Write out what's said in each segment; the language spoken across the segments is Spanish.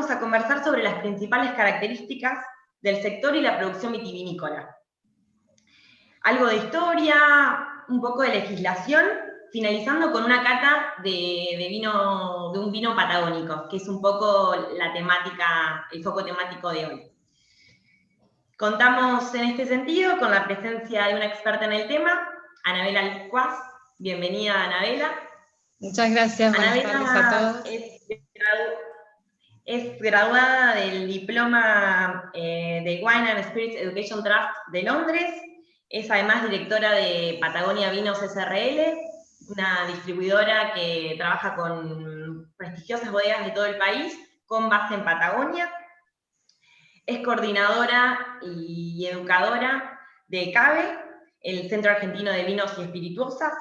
vamos a conversar sobre las principales características del sector y la producción vitivinícola. Algo de historia, un poco de legislación, finalizando con una cata de un vino patagónico, que es un poco la temática, el foco temático de hoy. Contamos en este sentido con la presencia de una experta en el tema, Anabela Alcuaz. Bienvenida, Anabela. Muchas gracias, buenas tardes a todos. Es graduada del diploma de Wine and Spirits Education Trust de Londres. Es además directora de Patagonia Vinos SRL, una distribuidora que trabaja con prestigiosas bodegas de todo el país, con base en Patagonia. Es coordinadora y educadora de CAVE, el Centro Argentino de Vinos y Espirituosas,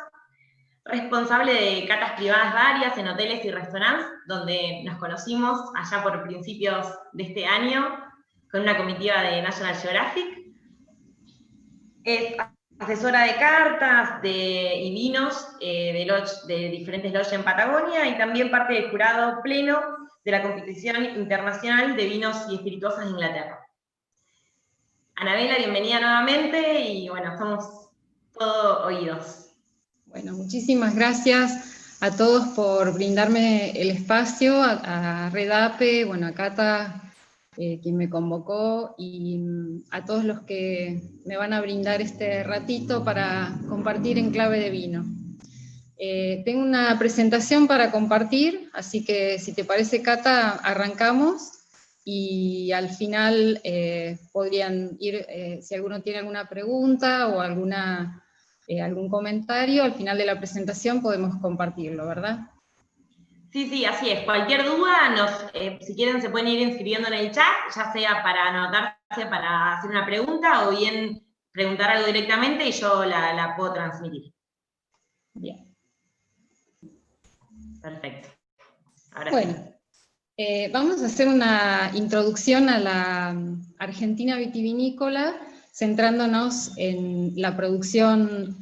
responsable de catas privadas varias en hoteles y restaurantes, donde nos conocimos allá por principios de este año, con una comitiva de National Geographic. Es asesora de cartas y vinos de diferentes lodges en Patagonia, y también parte del jurado pleno de la competición internacional de vinos y espirituosas de Inglaterra. Anabela, bienvenida nuevamente, y bueno, somos todo oídos. Bueno, muchísimas gracias a todos por brindarme el espacio, a Redape, bueno, a Cata, quien me convocó, y a todos los que me van a brindar este ratito para compartir en clave de vino. Tengo una presentación para compartir, así que si te parece, Cata, arrancamos, y al final podrían ir, si alguno tiene alguna pregunta o algún comentario, al final de la presentación podemos compartirlo, ¿verdad? Sí, así es. Cualquier duda, si quieren se pueden ir inscribiendo en el chat, ya sea para anotarse para hacer una pregunta o bien preguntar algo directamente y yo la puedo transmitir. Bien. Perfecto. Ahora bueno, sí. Vamos a hacer una introducción a la Argentina vitivinícola, centrándonos en la producción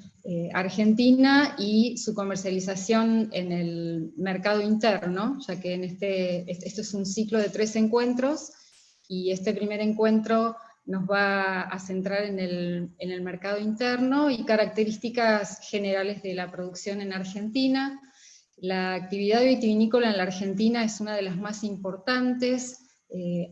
argentina y su comercialización en el mercado interno, ya que esto es un ciclo de 3 encuentros, y este primer encuentro nos va a centrar en el mercado interno y características generales de la producción en Argentina. La actividad vitivinícola en la Argentina es una de las más importantes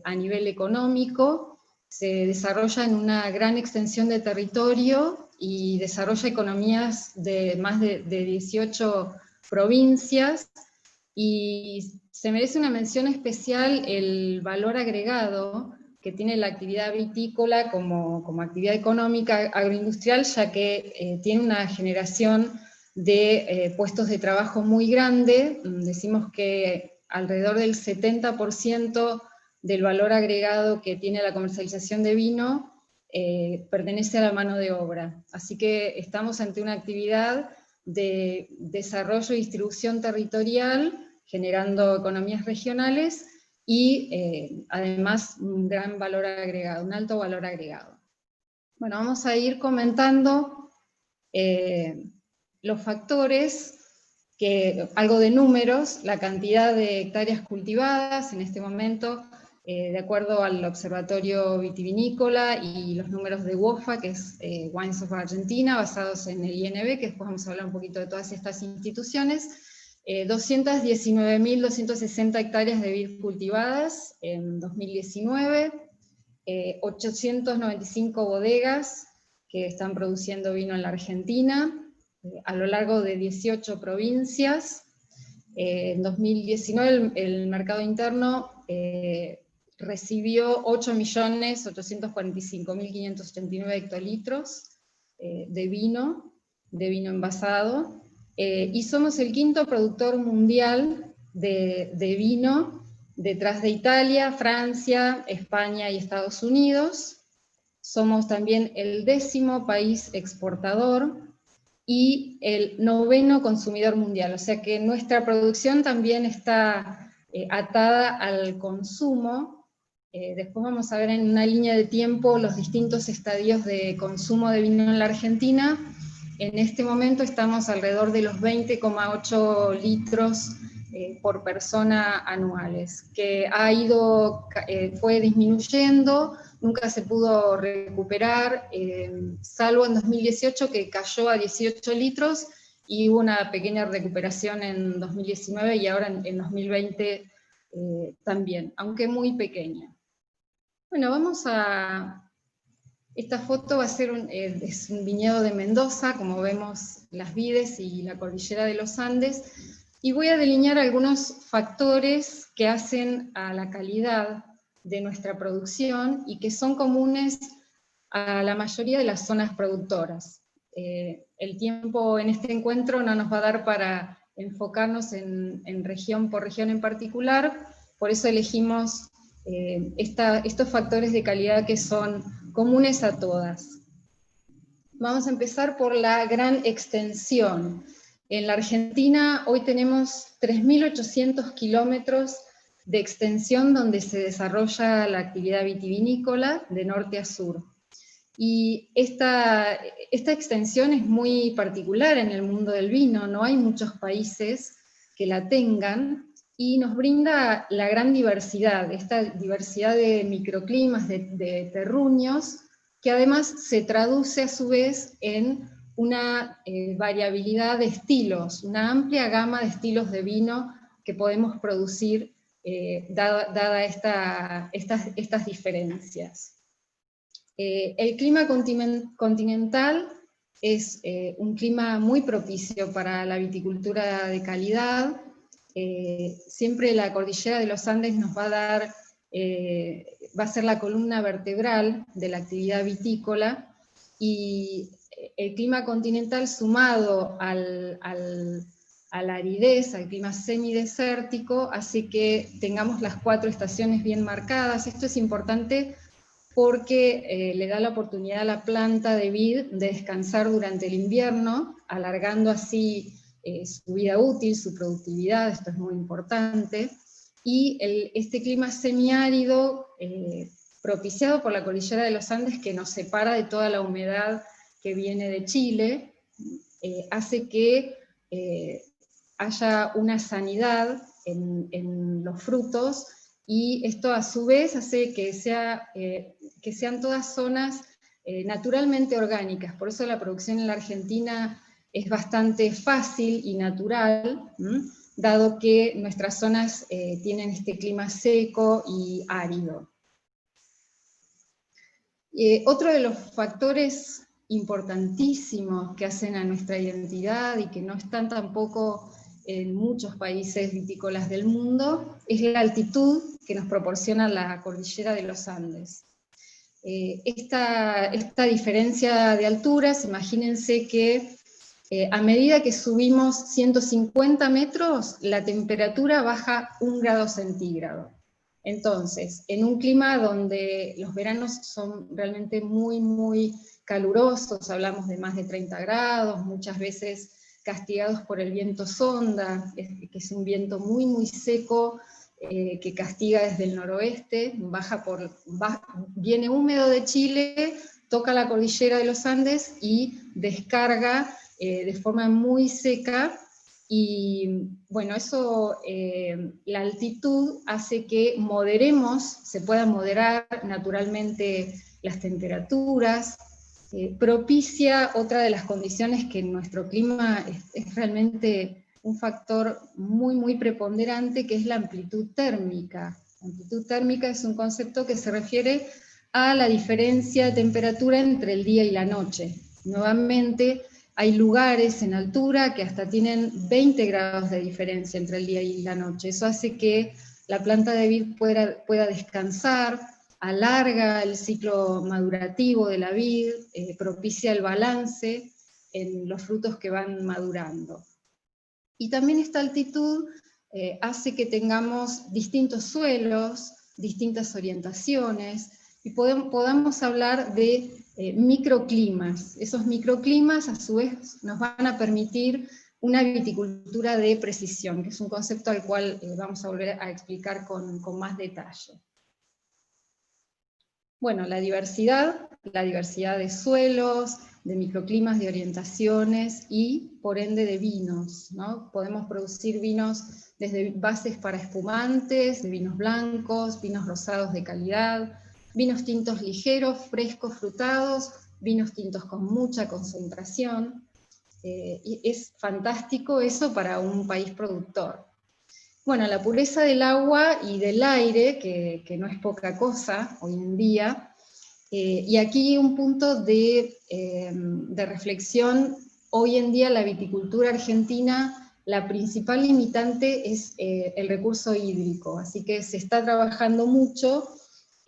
a nivel económico. Se desarrolla en una gran extensión de territorio y desarrolla economías de más de 18 provincias, y se merece una mención especial el valor agregado que tiene la actividad vitícola como actividad económica agroindustrial, ya que tiene una generación de puestos de trabajo muy grande. Decimos que alrededor del 70% del valor agregado que tiene la comercialización de vino pertenece a la mano de obra. Así que estamos ante una actividad de desarrollo y distribución territorial, generando economías regionales y además un gran valor agregado, un alto valor agregado. Bueno, vamos a ir comentando los factores, algo de números, la cantidad de hectáreas cultivadas en este momento, de acuerdo al Observatorio Vitivinícola y los números de WOFA, que es Wines of Argentina, basados en el INB, que después vamos a hablar un poquito de todas estas instituciones. 219.260 hectáreas de vid cultivadas en 2019, 895 bodegas que están produciendo vino en la Argentina, a lo largo de 18 provincias. En 2019 el mercado interno recibió 8.845.589 hectolitros de vino envasado, y somos el 5º productor mundial de vino, detrás de Italia, Francia, España y Estados Unidos. Somos también el 10º país exportador y el 9º consumidor mundial, o sea que nuestra producción también está atada al consumo. Después vamos a ver en una línea de tiempo los distintos estadios de consumo de vino en la Argentina. En este momento estamos alrededor de los 20,8 litros por persona anuales, que fue disminuyendo, nunca se pudo recuperar, salvo en 2018 que cayó a 18 litros, y hubo una pequeña recuperación en 2019 y ahora en 2020 también, aunque muy pequeña. Bueno, esta foto va a ser es un viñedo de Mendoza, como vemos las vides y la cordillera de los Andes, y voy a delinear algunos factores que hacen a la calidad de nuestra producción y que son comunes a la mayoría de las zonas productoras. El tiempo en este encuentro no nos va a dar para enfocarnos en región por región en particular, por eso elegimos estos factores de calidad que son comunes a todas. Vamos a empezar por la gran extensión. En la Argentina hoy tenemos 3.800 kilómetros de extensión donde se desarrolla la actividad vitivinícola de norte a sur. Y esta extensión es muy particular en el mundo del vino, no hay muchos países que la tengan, y nos brinda la gran diversidad, esta diversidad de microclimas, de terruños, que además se traduce a su vez en una variabilidad de estilos, una amplia gama de estilos de vino que podemos producir dada estas diferencias. El clima continental es un clima muy propicio para la viticultura de calidad. Siempre la cordillera de los Andes nos va a dar, va a ser la columna vertebral de la actividad vitícola, y el clima continental sumado a la aridez, al clima semidesértico, hace que tengamos las 4 estaciones bien marcadas. Esto es importante porque le da la oportunidad a la planta de vid de descansar durante el invierno, alargando así su vida útil, su productividad, esto es muy importante, y este clima semiárido, propiciado por la cordillera de los Andes, que nos separa de toda la humedad que viene de Chile, hace que haya una sanidad en los frutos, y esto a su vez hace que sean todas zonas naturalmente orgánicas. Por eso la producción en la Argentina es bastante fácil y natural, dado que nuestras zonas tienen este clima seco y árido. Otro de los factores importantísimos que hacen a nuestra identidad y que no están tampoco en muchos países vitícolas del mundo es la altitud que nos proporciona la cordillera de los Andes. Esta diferencia de alturas, imagínense que a medida que subimos 150 metros, la temperatura baja 1 grado centígrado. Entonces, en un clima donde los veranos son realmente muy, muy calurosos, hablamos de más de 30 grados, muchas veces castigados por el viento sonda, que es un viento muy, muy seco, que castiga desde el noroeste, viene húmedo de Chile, toca la cordillera de los Andes y descarga de forma muy seca, y bueno, eso, la altitud hace que se puedan moderar naturalmente las temperaturas, propicia otra de las condiciones que en nuestro clima es realmente un factor muy, muy preponderante, que es la amplitud térmica. La amplitud térmica es un concepto que se refiere a la diferencia de temperatura entre el día y la noche. Nuevamente, hay lugares en altura que hasta tienen 20 grados de diferencia entre el día y la noche. Eso hace que la planta de vid pueda descansar, alarga el ciclo madurativo de la vid, propicia el balance en los frutos que van madurando. Y también esta altitud hace que tengamos distintos suelos, distintas orientaciones, y podamos hablar de microclimas. Esos microclimas a su vez nos van a permitir una viticultura de precisión, que es un concepto al cual vamos a volver a explicar con más detalle. Bueno, la diversidad de suelos, de microclimas, de orientaciones y, por ende, de vinos, ¿no? Podemos producir vinos desde bases para espumantes, de vinos blancos, vinos rosados de calidad, vinos tintos ligeros, frescos, frutados, vinos tintos con mucha concentración. Y es fantástico eso para un país productor. Bueno, la pureza del agua y del aire, que no es poca cosa hoy en día, y aquí un punto de reflexión. Hoy en día la viticultura argentina, la principal limitante es el recurso hídrico, así que se está trabajando mucho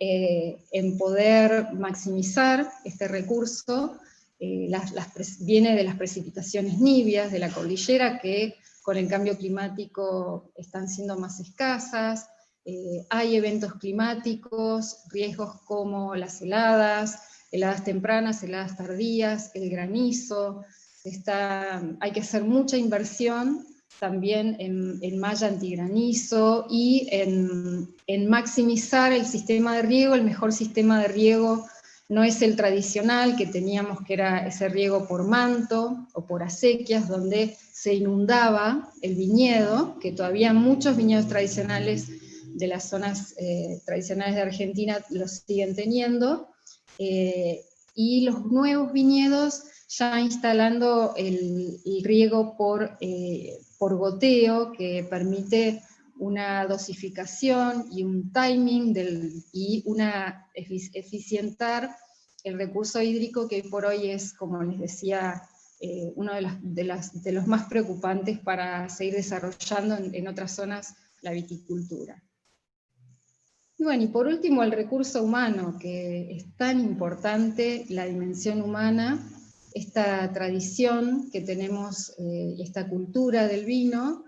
en poder maximizar este recurso. Viene de las precipitaciones nivias de la cordillera, que con el cambio climático están siendo más escasas. Hay eventos climáticos, riesgos como las heladas tempranas, heladas tardías, el granizo. Hay que hacer mucha inversión también en malla antigranizo y en maximizar el sistema de riego. El mejor sistema de riego no es el tradicional que teníamos, que era ese riego por manto o por acequias, donde se inundaba el viñedo, que todavía muchos viñedos tradicionales de las zonas tradicionales de Argentina los siguen teniendo, y los nuevos viñedos ya instalando el riego por goteo, que permite una dosificación y un timing y eficientar el recurso hídrico, que por hoy es, como les decía, uno de los más preocupantes para seguir desarrollando en otras zonas la viticultura. Y bueno, y por último el recurso humano, que es tan importante, la dimensión humana, esta tradición que tenemos, esta cultura del vino,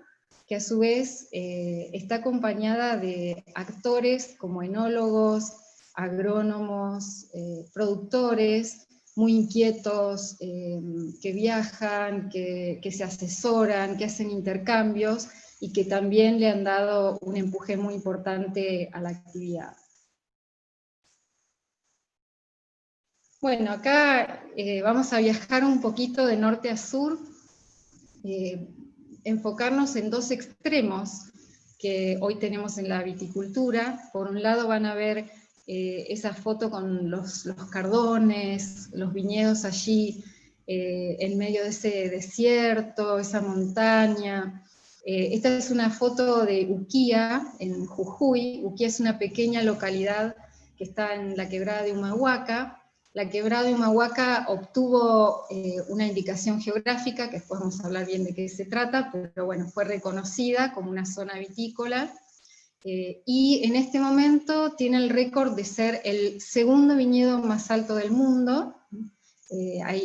que a su vez está acompañada de actores como enólogos, agrónomos, productores, muy inquietos, que viajan, que se asesoran, que hacen intercambios, y que también le han dado un empuje muy importante a la actividad. Bueno, acá vamos a viajar un poquito de norte a sur, enfocarnos en dos extremos que hoy tenemos en la viticultura. Por un lado van a ver esa foto con los cardones, los viñedos allí en medio de ese desierto, esa montaña. Esta es una foto de Uquía, en Jujuy. Uquía es una pequeña localidad que está en la quebrada de Humahuaca. La quebrada de Humahuaca obtuvo una indicación geográfica, que después vamos a hablar bien de qué se trata, pero bueno, fue reconocida como una zona vitícola, y en este momento tiene el récord de ser el segundo viñedo más alto del mundo.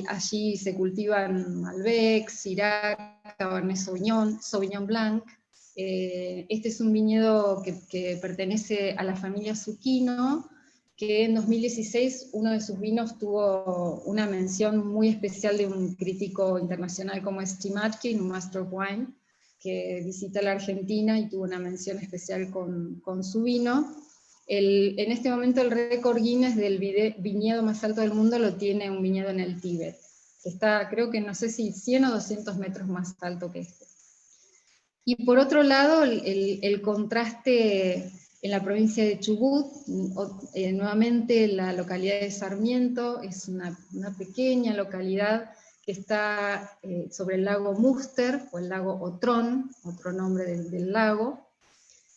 Allí se cultivan Malbec, Syrah, Cabernet Sauvignon Blanc. Este es un viñedo que pertenece a la familia Zucchino, que en 2016 uno de sus vinos tuvo una mención muy especial de un crítico internacional como es Tim Atkin, un Master of Wine, que visita la Argentina y tuvo una mención especial con su vino. En este momento el récord Guinness del viñedo más alto del mundo lo tiene un viñedo en el Tíbet, que está, creo que no sé si 100 o 200 metros más alto que este. Y por otro lado, el contraste en la provincia de Chubut, nuevamente la localidad de Sarmiento, es una pequeña localidad que está sobre el lago Múster, o el lago Otrón, otro nombre del lago.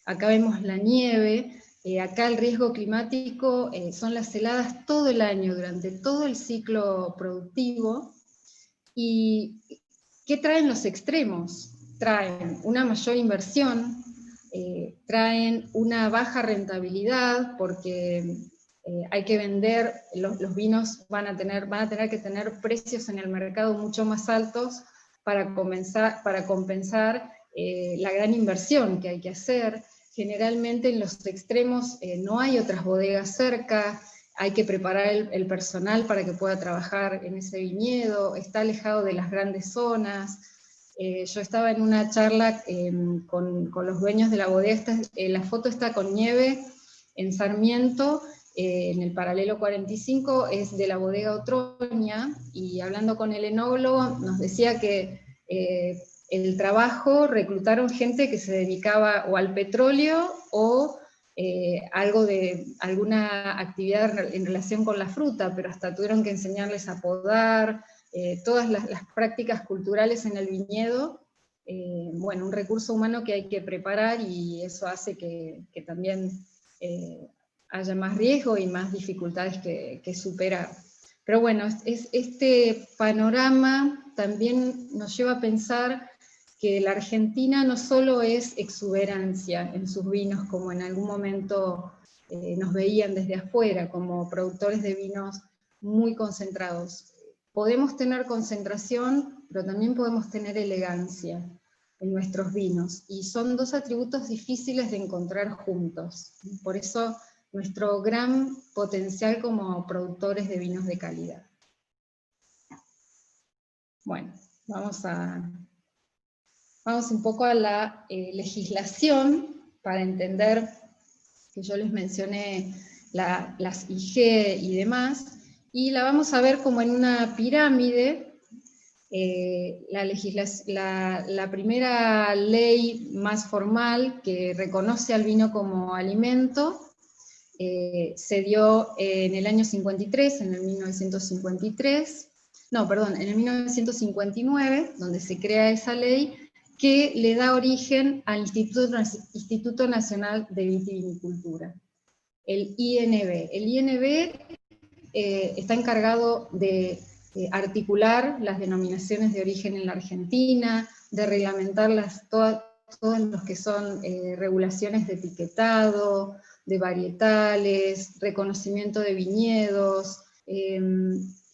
Acá vemos la nieve. Acá el riesgo climático son las heladas todo el año, durante todo el ciclo productivo. ¿Y qué traen los extremos? Traen una mayor inversión, traen una baja rentabilidad, porque hay que vender, los vinos van a tener que tener precios en el mercado mucho más altos para compensar la gran inversión que hay que hacer. Generalmente en los extremos no hay otras bodegas cerca, hay que preparar el personal para que pueda trabajar en ese viñedo, está alejado de las grandes zonas. Yo estaba en una charla con los dueños de la bodega, la foto está con nieve en Sarmiento, en el paralelo 45, es de la bodega Otroña, y hablando con el enólogo nos decía que el trabajo reclutaron gente que se dedicaba o al petróleo o alguna actividad en relación con la fruta, pero hasta tuvieron que enseñarles a podar, todas las prácticas culturales en el viñedo. Bueno, un recurso humano que hay que preparar, y eso hace que también haya más riesgo y más dificultades que superar. Pero bueno, este panorama también nos lleva a pensar que la Argentina no solo es exuberancia en sus vinos, como en algún momento nos veían desde afuera, como productores de vinos muy concentrados. Podemos tener concentración, pero también podemos tener elegancia en nuestros vinos, y son dos atributos difíciles de encontrar juntos. Por eso nuestro gran potencial como productores de vinos de calidad. Bueno, vamos un poco a la legislación, para entender que yo les mencioné las IG y demás, y la vamos a ver como en una pirámide. La primera ley más formal que reconoce al vino como alimento se dio en el año 53, en el 1953, no, perdón, en el 1959, donde se crea esa ley que le da origen al Instituto Nacional de Vitivinicultura, el INV. El INV está encargado de articular las denominaciones de origen en la Argentina, de reglamentarlas todos los que son regulaciones de etiquetado, de varietales, reconocimiento de viñedos,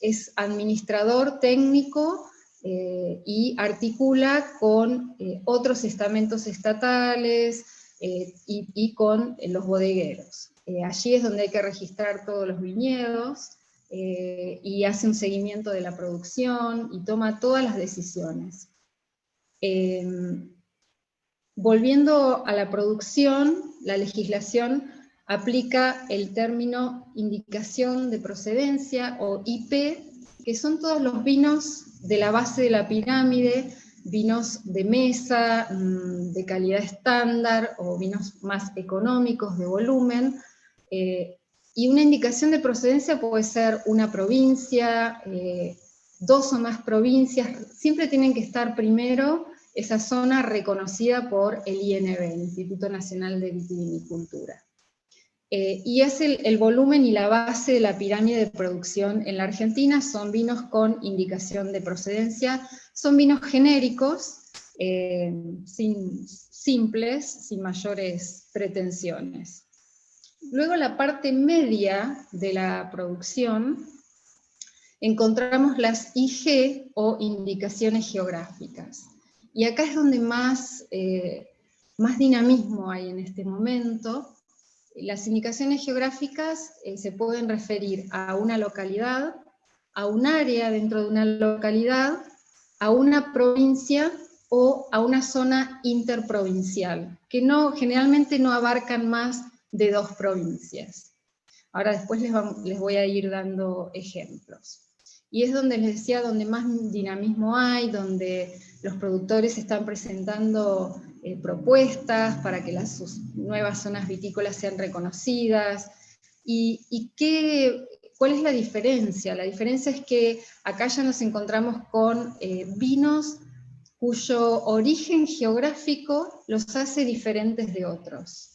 es administrador técnico y articula con otros estamentos estatales y con los bodegueros. Allí es donde hay que registrar todos los viñedos, y hace un seguimiento de la producción y toma todas las decisiones. Volviendo a la producción, la legislación aplica el término indicación de procedencia, o IP, que son todos los vinos de la base de la pirámide, vinos de mesa, de calidad estándar, o vinos más económicos, de volumen. Y una indicación de procedencia puede ser una provincia, dos o más provincias, siempre tienen que estar primero esa zona reconocida por el INV, el Instituto Nacional de Vitivinicultura. Y es el volumen y la base de la pirámide de producción en la Argentina. Son vinos con indicación de procedencia, son vinos genéricos, simples, sin mayores pretensiones. Luego, la parte media de la producción, encontramos las IG, o indicaciones geográficas. Y acá es donde más dinamismo hay en este momento. Las indicaciones geográficas se pueden referir a una localidad, a un área dentro de una localidad, a una provincia o a una zona interprovincial, que generalmente no abarcan más de 2 provincias. Ahora después les voy a ir dando ejemplos. Y es donde les decía, donde más dinamismo hay, donde los productores están presentando propuestas para que sus nuevas zonas vitícolas sean reconocidas. ¿Cuál es la diferencia? La diferencia es que acá ya nos encontramos con vinos cuyo origen geográfico los hace diferentes de otros.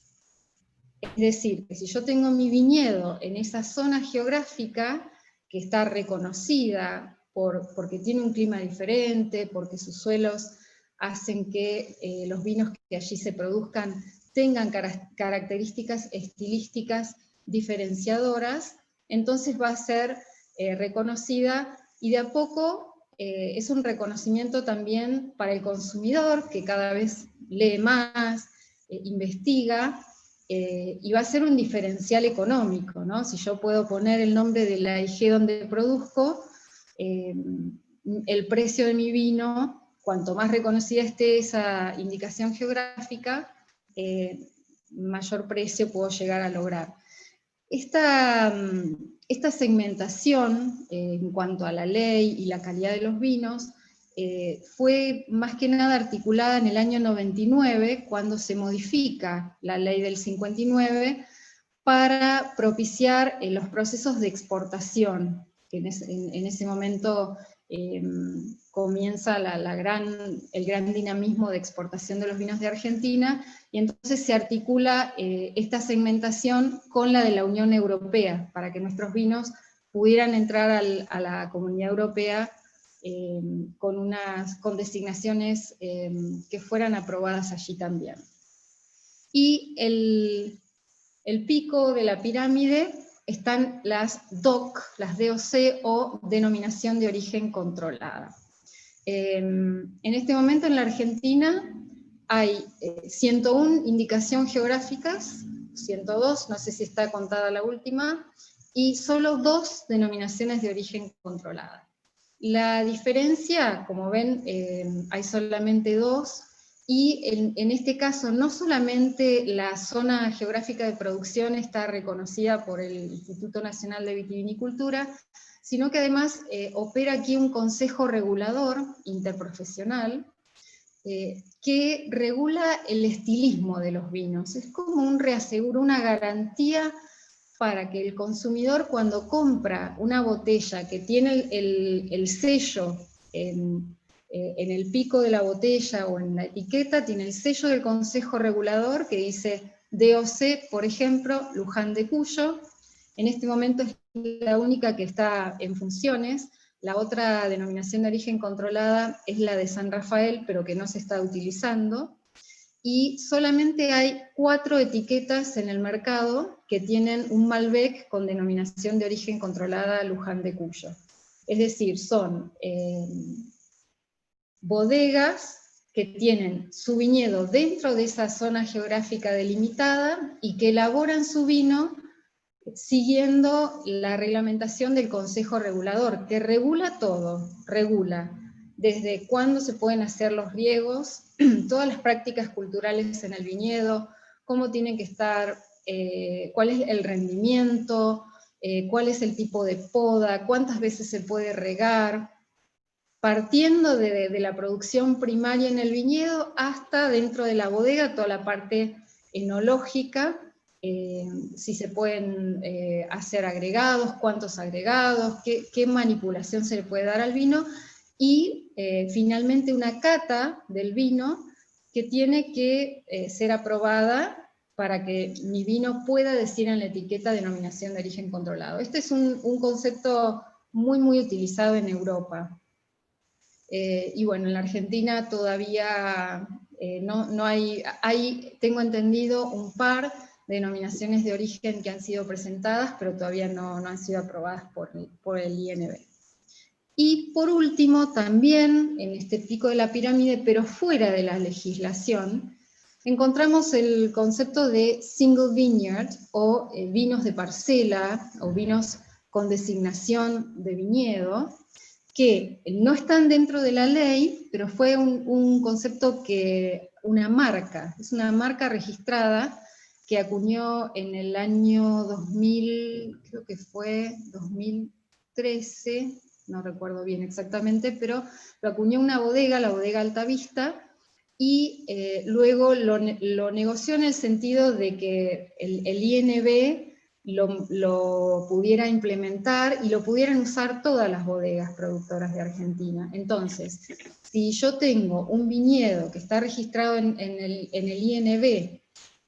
Es decir, que si yo tengo mi viñedo en esa zona geográfica, que está reconocida porque tiene un clima diferente, porque sus suelos hacen que los vinos que allí se produzcan tengan características estilísticas diferenciadoras, entonces va a ser reconocida, y de a poco es un reconocimiento también para el consumidor, que cada vez lee más, investiga, y va a ser un diferencial económico, ¿no? Si yo puedo poner el nombre de la IG donde produzco, el precio de mi vino, cuanto más reconocida esté esa indicación geográfica, mayor precio puedo llegar a lograr. Esta segmentación en cuanto a la ley y la calidad de los vinos fue más que nada articulada en el año 99, cuando se modifica la ley del 59 para propiciar los procesos de exportación, que en ese momento comienza el gran dinamismo de exportación de los vinos de Argentina, y entonces se articula esta segmentación con la de la Unión Europea, para que nuestros vinos pudieran entrar a la Comunidad Europea con designaciones que fueran aprobadas allí también. Y el pico de la pirámide están las DOC, las DOC, o Denominación de Origen Controlada. En este momento en la Argentina hay 101 indicaciones geográficas, 102, no sé si está contada la última, y solo 2 denominaciones de origen controlada. La diferencia, como ven, hay solamente 2, y en este caso no solamente la zona geográfica de producción está reconocida por el Instituto Nacional de Vitivinicultura, sino que además opera aquí un consejo regulador interprofesional que regula el estilismo de los vinos. Es como un reaseguro, una garantía para que el consumidor, cuando compra una botella que tiene el sello en el pico de la botella o en la etiqueta, tiene el sello del Consejo Regulador que dice DOC, por ejemplo, Luján de Cuyo. En este momento es la única que está en funciones. La otra denominación de origen controlada es la de San Rafael, pero que no se está utilizando. Y solamente hay 4 etiquetas en el mercado que tienen un Malbec con denominación de origen controlada Luján de Cuyo. Es decir, son bodegas que tienen su viñedo dentro de esa zona geográfica delimitada y que elaboran su vino siguiendo la reglamentación del Consejo Regulador, que regula todo, regula desde cuándo se pueden hacer los riegos, todas las prácticas culturales en el viñedo, cómo tienen que estar, cuál es el rendimiento, cuál es el tipo de poda, cuántas veces se puede regar, partiendo de la producción primaria en el viñedo hasta dentro de la bodega, toda la parte enológica, si se pueden hacer agregados, cuántos agregados, qué manipulación se le puede dar al vino, y finalmente una cata del vino que tiene que ser aprobada para que mi vino pueda decir en la etiqueta denominación de origen controlado. Este es un concepto muy, muy utilizado en Europa. Y bueno, en la Argentina todavía no hay, tengo entendido, un par de denominaciones de origen que han sido presentadas, pero todavía no han sido aprobadas por el INB. Y por último, también en este pico de la pirámide, pero fuera de la legislación, encontramos el concepto de single vineyard, o vinos de parcela, o vinos con designación de viñedo, que no están dentro de la ley, pero fue un concepto una marca, es una marca registrada que acuñó en el año 2000, creo que fue 2013, no recuerdo bien exactamente, pero lo acuñó una bodega, la bodega Altavista, y luego lo negoció en el sentido de que el INB lo pudiera implementar y lo pudieran usar todas las bodegas productoras de Argentina. Entonces, si yo tengo un viñedo que está registrado en el INB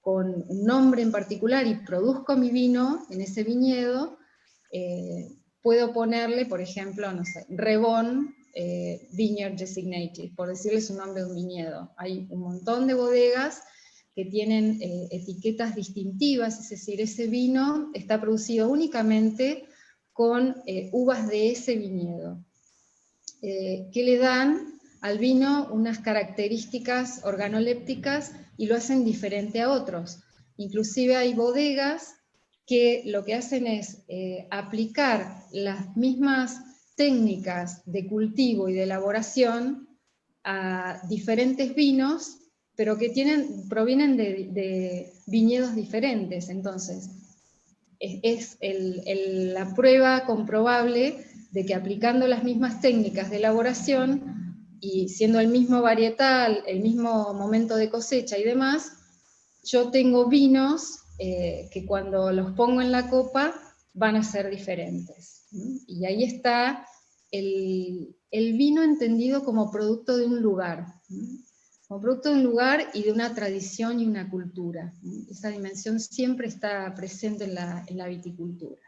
con un nombre en particular y produzco mi vino en ese viñedo, puedo ponerle, por ejemplo, no sé, Rebón Vineyard Designated, por decirles un nombre de un viñedo. Hay un montón de bodegas que tienen etiquetas distintivas, es decir, ese vino está producido únicamente con uvas de ese viñedo, que le dan al vino unas características organolépticas y lo hacen diferente a otros. Inclusive hay bodegas que lo que hacen es aplicar las mismas técnicas de cultivo y de elaboración a diferentes vinos, pero que provienen de viñedos diferentes. Entonces, es la prueba comprobable de que aplicando las mismas técnicas de elaboración y siendo el mismo varietal, el mismo momento de cosecha y demás, yo tengo vinos que cuando los pongo en la copa van a ser diferentes. Y ahí está el vino entendido como producto de un lugar, como producto de un lugar y de una tradición y una cultura. Esa dimensión siempre está presente en la viticultura.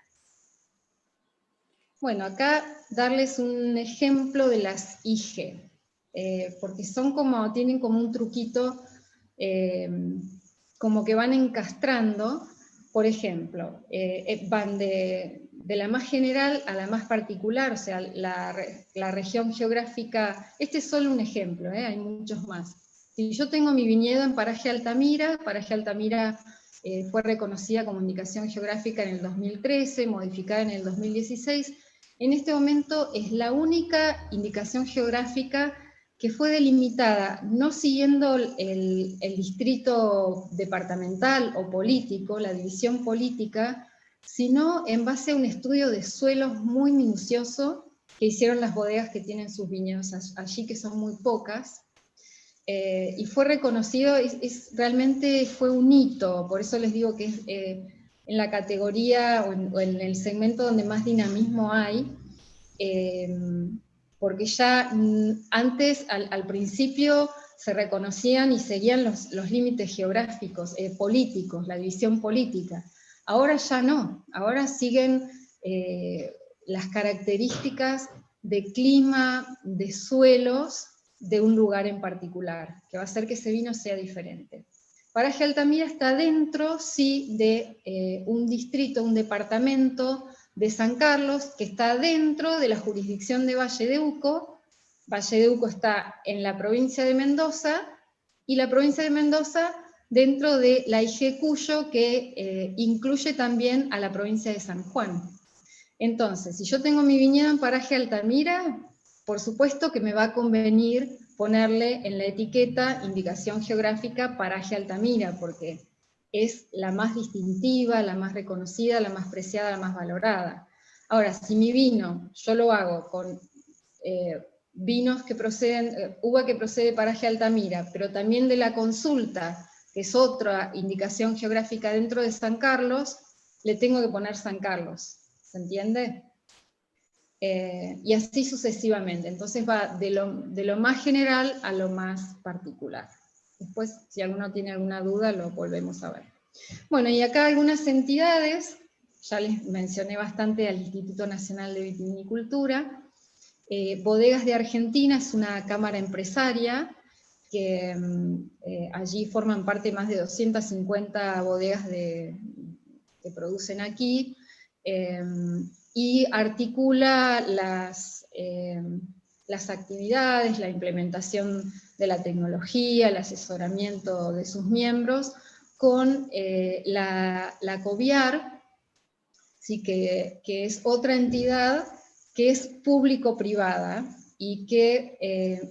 Bueno, acá darles un ejemplo de las IG, porque tienen como un truquito, como que van encastrando. Por ejemplo, van de la más general a la más particular, o sea, la región geográfica. Este es solo un ejemplo, hay muchos más. Si yo tengo mi viñedo en Paraje Altamira fue reconocida como indicación geográfica en el 2013, modificada en el 2016, en este momento es la única indicación geográfica que fue delimitada no siguiendo el distrito departamental o político, la división política, sino en base a un estudio de suelos muy minucioso que hicieron las bodegas que tienen sus viñedos allí, que son muy pocas, y fue reconocido, realmente fue un hito, por eso les digo que es en la categoría o en el segmento donde más dinamismo hay, porque ya antes, al principio, se reconocían y seguían los límites geográficos, políticos, la división política. Ahora ya no, ahora siguen las características de clima, de suelos, de un lugar en particular, que va a hacer que ese vino sea diferente. Paraje Altamira está dentro, sí, de un distrito, un departamento de San Carlos, que está dentro de la jurisdicción de Valle de Uco. Valle de Uco está en la provincia de Mendoza, y la provincia de Mendoza dentro de la IG Cuyo, que incluye también a la provincia de San Juan. Entonces, si yo tengo mi viñedo en Paraje Altamira, por supuesto que me va a convenir ponerle en la etiqueta indicación geográfica Paraje Altamira, porque es la más distintiva, la más reconocida, la más preciada, la más valorada. Ahora, si mi vino yo lo hago con vinos que proceden, uva que procede de Paraje Altamira, pero también de la Consulta, que es otra indicación geográfica dentro de San Carlos, le tengo que poner San Carlos, ¿se entiende? Y así sucesivamente, entonces va de lo más general a lo más particular. Después, si alguno tiene alguna duda, lo volvemos a ver. Bueno, y acá algunas entidades, ya les mencioné bastante al Instituto Nacional de Vitivinicultura. Bodegas de Argentina es una cámara empresaria, que allí forman parte más de 250 bodegas que producen aquí, y articula las actividades, la implementación de la tecnología, el asesoramiento de sus miembros, con la COVIAR, ¿sí? que es otra entidad que es público-privada y que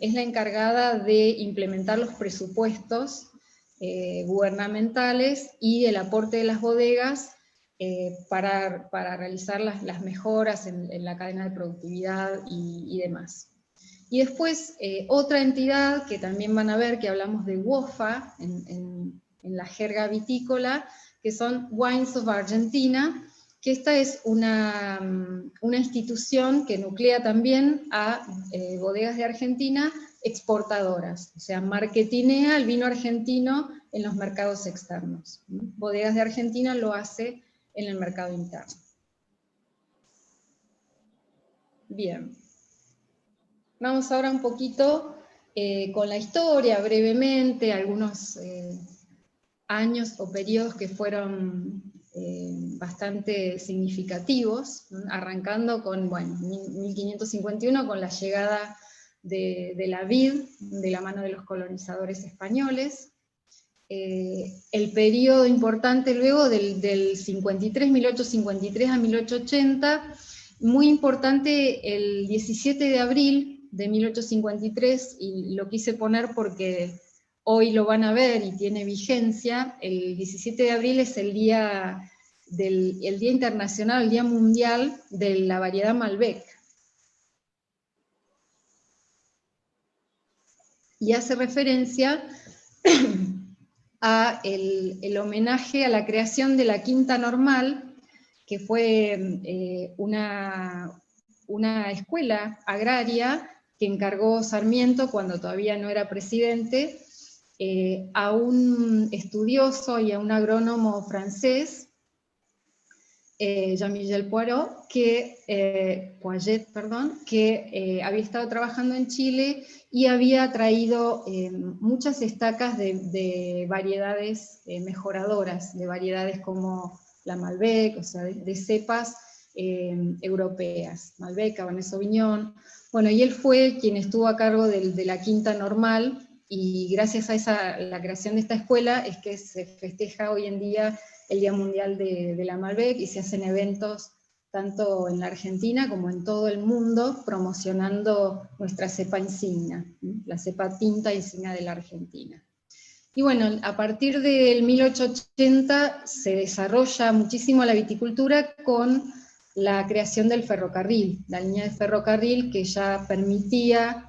es la encargada de implementar los presupuestos gubernamentales y el aporte de las bodegas para realizar las mejoras en la cadena de productividad y demás. Y después, otra entidad que también van a ver, que hablamos de WOFA en la jerga vitícola, que son Wines of Argentina, que esta es una institución que nuclea también a bodegas de Argentina exportadoras, o sea, marketinea el vino argentino en los mercados externos. Bodegas de Argentina lo hace en el mercado interno. Bien. Vamos ahora un poquito con la historia, brevemente, algunos años o periodos que fueron bastante significativos, arrancando con, bueno, 1551, con la llegada de la vid, de la mano de los colonizadores españoles. El periodo importante luego del 53, 1853 a 1880, muy importante el 17 de abril de 1853, y lo quise poner porque hoy lo van a ver y tiene vigencia. El 17 de abril es el día del Día Internacional, el Día Mundial de la variedad Malbec. Y hace referencia a el homenaje a la creación de la Quinta Normal, que fue una escuela agraria que encargó Sarmiento cuando todavía no era presidente, a un estudioso y a un agrónomo francés, Jean-Michel Poirot, Poyet, que había estado trabajando en Chile y había traído muchas estacas de variedades mejoradoras, de variedades como la Malbec, o sea, de cepas europeas, Malbec, Cabernet Sauvignon. Bueno, y él fue quien estuvo a cargo de la Quinta Normal, y gracias a la creación de esta escuela es que se festeja hoy en día el Día Mundial de la Malbec, y se hacen eventos tanto en la Argentina como en todo el mundo, promocionando nuestra cepa insignia, la cepa tinta insignia de la Argentina. Y bueno, a partir del 1880 se desarrolla muchísimo la viticultura con la creación del ferrocarril, la línea de ferrocarril que ya permitía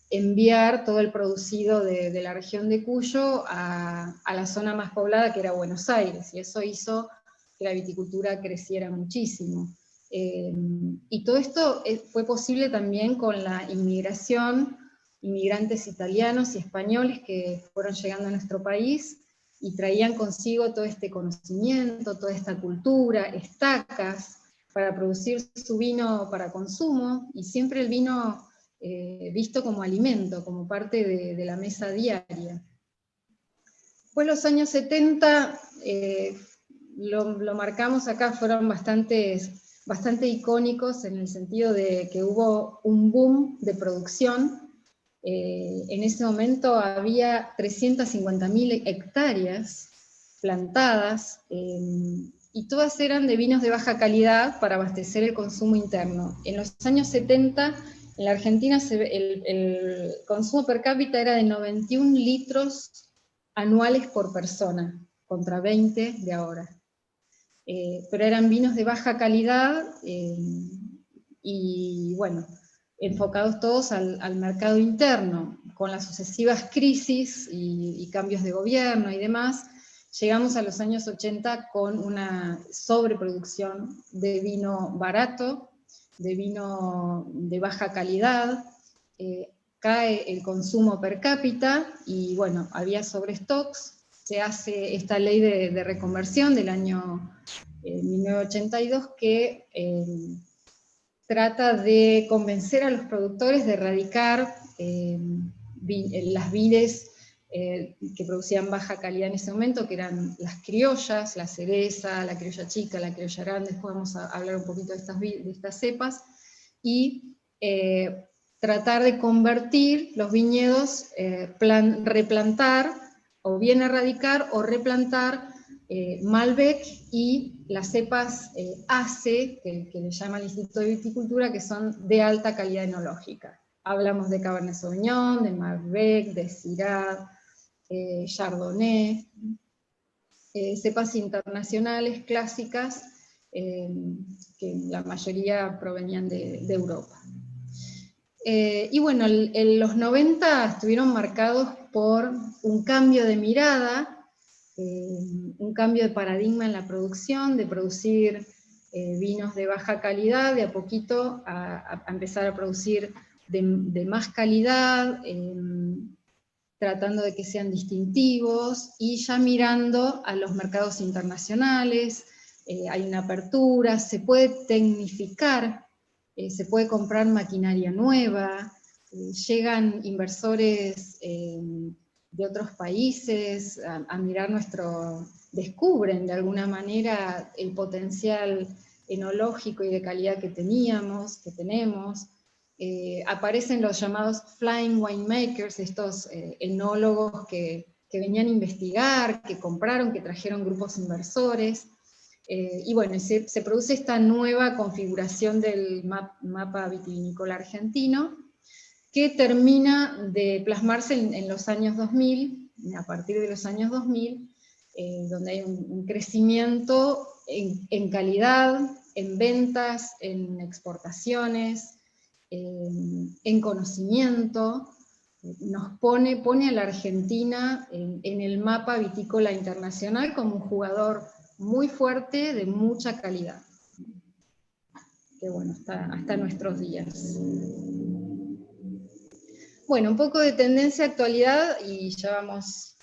enviar todo el producido de la región de Cuyo a la zona más poblada, que era Buenos Aires, y eso hizo que la viticultura creciera muchísimo. Y todo esto fue posible también con la inmigración, inmigrantes italianos y españoles que fueron llegando a nuestro país y traían consigo todo este conocimiento, toda esta cultura, estacas, para producir su vino para consumo, y siempre el vino visto como alimento, como parte de la mesa diaria. Pues los años 70, lo marcamos acá, fueron bastante icónicos en el sentido de que hubo un boom de producción. En ese momento había 350.000 hectáreas plantadas, y todas eran de vinos de baja calidad para abastecer el consumo interno. En los años 70, en la Argentina, el consumo per cápita era de 91 litros anuales por persona, contra 20 de ahora. Pero eran vinos de baja calidad, y bueno, enfocados todos al mercado interno. Con las sucesivas crisis y cambios de gobierno y demás, llegamos a los años 80 con una sobreproducción de vino barato, de vino de baja calidad, cae el consumo per cápita, y bueno, había sobrestocks. Se hace esta ley de reconversión del año 1982 que trata de convencer a los productores de erradicar las vides que producían baja calidad en ese momento, que eran las criollas, la cereza, la criolla chica, la criolla grande. Después vamos a hablar un poquito de estas cepas, y tratar de convertir los viñedos, replantar, o bien erradicar o replantar Malbec y las cepas ACE, que le llama el Instituto de Viticultura, que son de alta calidad enológica. Hablamos de Cabernet Sauvignon, de Malbec, de Syrah, Chardonnay, cepas internacionales clásicas, que la mayoría provenían de Europa. Y bueno, los 90 estuvieron marcados por un cambio de mirada, un cambio de paradigma en la producción, de producir vinos de baja calidad, de a poquito a empezar a producir de más calidad, tratando de que sean distintivos, y ya mirando a los mercados internacionales. Hay una apertura, se puede tecnificar, se puede comprar maquinaria nueva, llegan inversores de otros países a mirar descubren de alguna manera el potencial enológico y de calidad que tenemos. Aparecen los llamados flying winemakers, estos enólogos que venían a investigar, que compraron, que trajeron grupos inversores, y bueno, se produce esta nueva configuración del mapa vitivinícola argentino, que termina de plasmarse en los años 2000, a partir de los años 2000, donde hay un crecimiento en calidad, en ventas, en exportaciones, en conocimiento. Pone a la Argentina en el mapa vitícola internacional como un jugador muy fuerte, de mucha calidad. Que bueno, hasta nuestros días. Bueno, un poco de tendencia, actualidad, y ya vamos,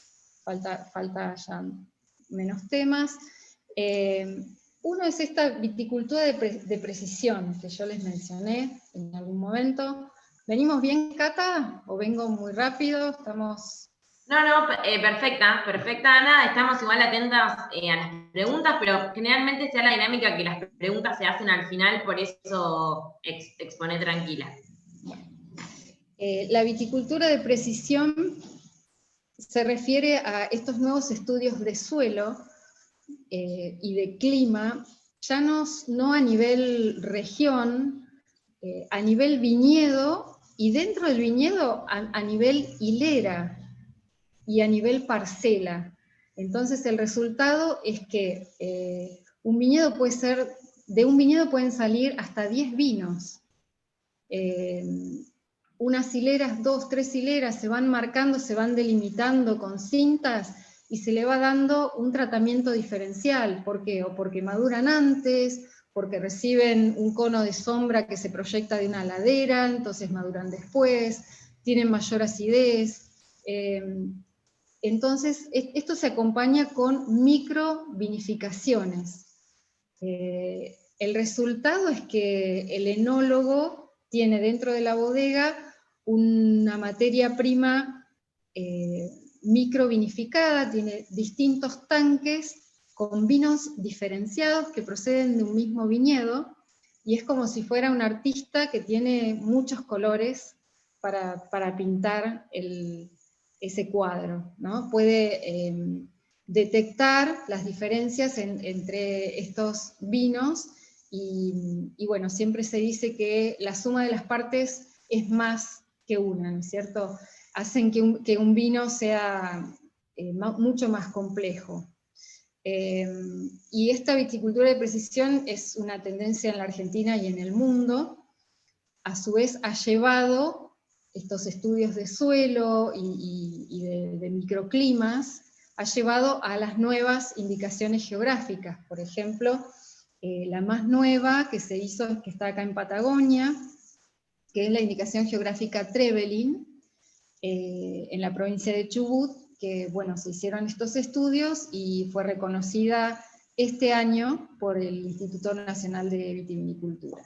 falta ya menos temas. Uno es esta viticultura de precisión, que yo les mencioné en algún momento. ¿Venimos bien, Cata? ¿O vengo muy rápido? ¿Estamos...? No, perfecta, Ana. Estamos igual atentas a las preguntas, pero generalmente se da la dinámica que las preguntas se hacen al final, por eso exponé tranquila. La viticultura de precisión se refiere a estos nuevos estudios de suelo y de clima, ya no a nivel región, a nivel viñedo, y dentro del viñedo a nivel hilera y a nivel parcela. Entonces el resultado es que de un viñedo pueden salir hasta 10 vinos. Unas hileras, 2, 3 hileras, se van marcando, se van delimitando con cintas, y se le va dando un tratamiento diferencial. ¿Por qué? O porque maduran antes, porque reciben un cono de sombra que se proyecta de una ladera, entonces maduran después, tienen mayor acidez. Entonces, esto se acompaña con microvinificaciones. El resultado es que el enólogo tiene dentro de la bodega una materia prima microvinificada, tiene distintos tanques con vinos diferenciados que proceden de un mismo viñedo, y es como si fuera un artista que tiene muchos colores para pintar ese cuadro, ¿no? Puede detectar las diferencias entre estos vinos, y bueno, siempre se dice que la suma de las partes es más que una, ¿no es cierto? Hacen que un vino sea mucho más complejo. Y esta viticultura de precisión es una tendencia en la Argentina y en el mundo. A su vez ha llevado estos estudios de suelo y de microclimas, ha llevado a las nuevas indicaciones geográficas. Por ejemplo, la más nueva que se hizo, que está acá en Patagonia, que es la indicación geográfica Trevelin, en la provincia de Chubut, que bueno, se hicieron estos estudios y fue reconocida este año por el Instituto Nacional de Vitivinicultura.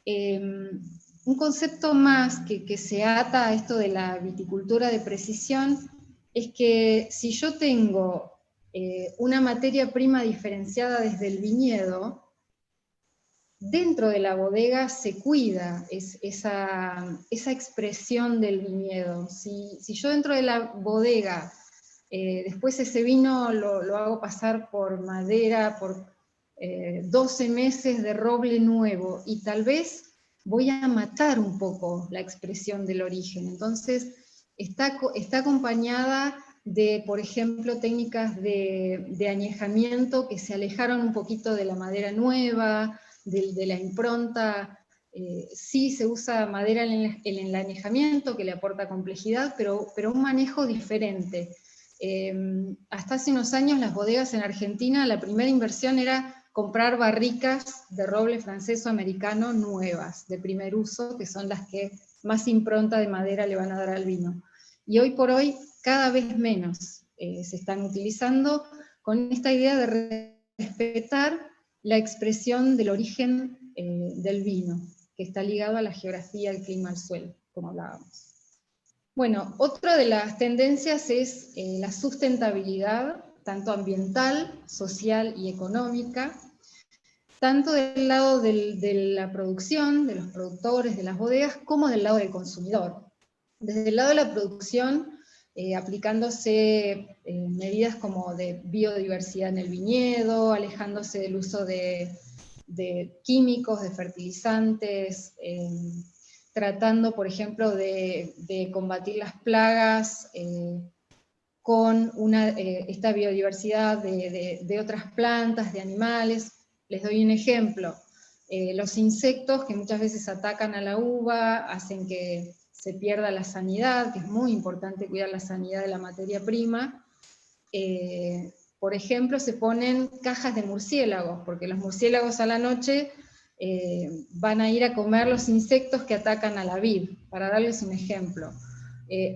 Un concepto más que se ata a esto de la viticultura de precisión es que si yo tengo una materia prima diferenciada desde el viñedo, dentro de la bodega se cuida esa expresión del viñedo. Si yo dentro de la bodega, después ese vino lo hago pasar por madera, por 12 meses de roble nuevo, y tal vez voy a matar un poco la expresión del origen. Entonces está acompañada de, por ejemplo, técnicas de añejamiento que se alejaron un poquito de la madera nueva, de la impronta. Sí se usa madera en el añejamiento, que le aporta complejidad, pero un manejo diferente. Hasta hace unos años las bodegas en Argentina, la primera inversión era comprar barricas de roble francés o americano nuevas, de primer uso, que son las que más impronta de madera le van a dar al vino. Y hoy por hoy, cada vez menos se están utilizando, con esta idea de respetar la expresión del origen del vino, que está ligado a la geografía, al clima, al suelo, como hablábamos. Bueno, otra de las tendencias es la sustentabilidad, tanto ambiental, social y económica, tanto del lado de la producción, de los productores, de las bodegas, como del lado del consumidor. Desde el lado de la producción, aplicándose medidas como de biodiversidad en el viñedo, alejándose del uso de químicos, de fertilizantes, tratando, por ejemplo, de combatir las plagas con esta biodiversidad de otras plantas, de animales. Les doy un ejemplo. Los insectos que muchas veces atacan a la uva hacen que se pierda la sanidad, que es muy importante cuidar la sanidad de la materia prima. Por ejemplo, se ponen cajas de murciélagos, porque los murciélagos a la noche van a ir a comer los insectos que atacan a la vid, para darles un ejemplo.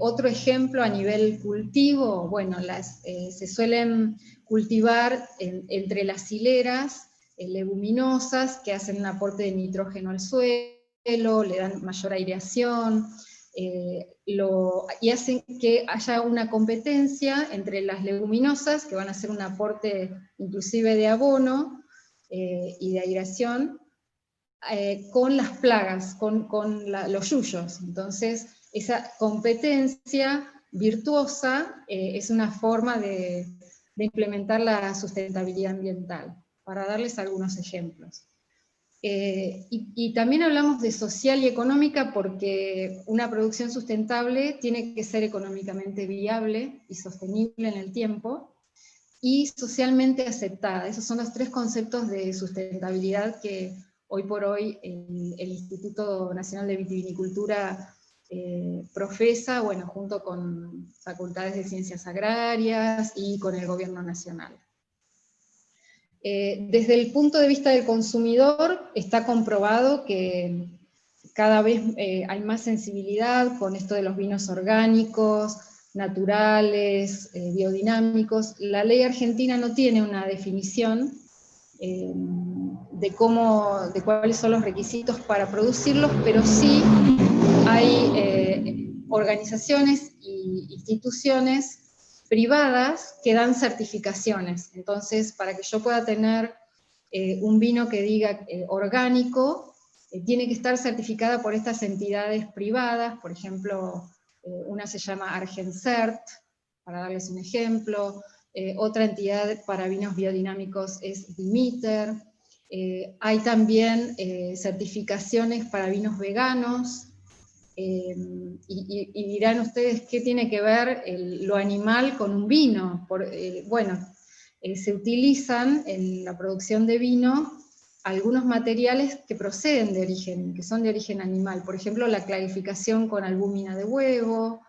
Otro ejemplo a nivel cultivo, bueno, se suelen cultivar entre las hileras leguminosas que hacen un aporte de nitrógeno al suelo, le dan mayor aireación, y hacen que haya una competencia entre las leguminosas, que van a hacer un aporte inclusive de abono y de aireación, con las plagas, con los yuyos. Entonces, esa competencia virtuosa es una forma de implementar la sustentabilidad ambiental, para darles algunos ejemplos. Y también hablamos de social y económica porque una producción sustentable tiene que ser económicamente viable y sostenible en el tiempo, y socialmente aceptada. Esos son los tres conceptos de sustentabilidad que hoy por hoy el Instituto Nacional de Vitivinicultura profesa, bueno, junto con facultades de ciencias agrarias y con el gobierno nacional. Desde el punto de vista del consumidor, está comprobado que cada vez hay más sensibilidad con esto de los vinos orgánicos, naturales, biodinámicos. La ley argentina no tiene una definición de cuáles son los requisitos para producirlos, pero sí hay organizaciones e instituciones privadas que dan certificaciones. Entonces, para que yo pueda tener un vino que diga orgánico, tiene que estar certificada por estas entidades privadas. Por ejemplo, una se llama Argencert, para darles un ejemplo. Otra entidad para vinos biodinámicos es Demeter. Hay también certificaciones para vinos veganos. Y dirán ustedes qué tiene que ver lo animal con un vino. Se utilizan en la producción de vino algunos materiales que proceden de origen, que son de origen animal. Por ejemplo, la clarificación con albúmina de huevo,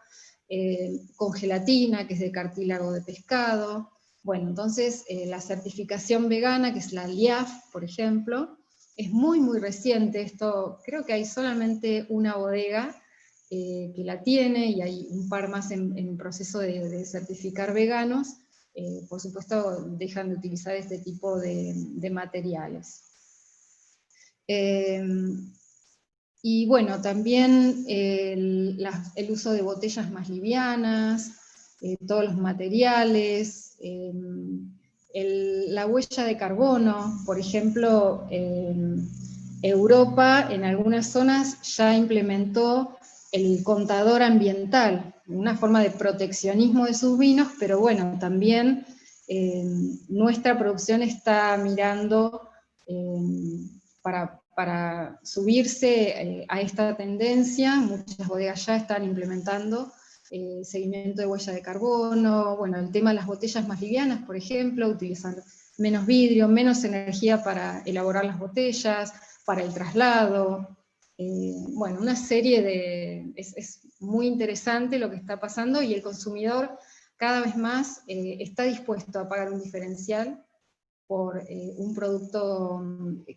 con gelatina, que es de cartílago de pescado. Bueno, entonces la certificación vegana, que es la LIAF, por ejemplo, es muy, muy reciente. Esto, creo que hay solamente una bodega que la tiene, y hay un par más en proceso de certificar veganos. Por supuesto, dejan de utilizar este tipo de materiales. Y bueno, también el uso de botellas más livianas, todos los materiales, la huella de carbono. Por ejemplo, Europa en algunas zonas ya implementó el contador ambiental, una forma de proteccionismo de sus vinos, pero bueno, también nuestra producción está mirando para subirse a esta tendencia. Muchas bodegas ya están implementando seguimiento de huella de carbono, bueno, el tema de las botellas más livianas, por ejemplo, utilizando menos vidrio, menos energía para elaborar las botellas, para el traslado. Bueno, una serie es muy interesante lo que está pasando, y el consumidor cada vez más está dispuesto a pagar un diferencial por un producto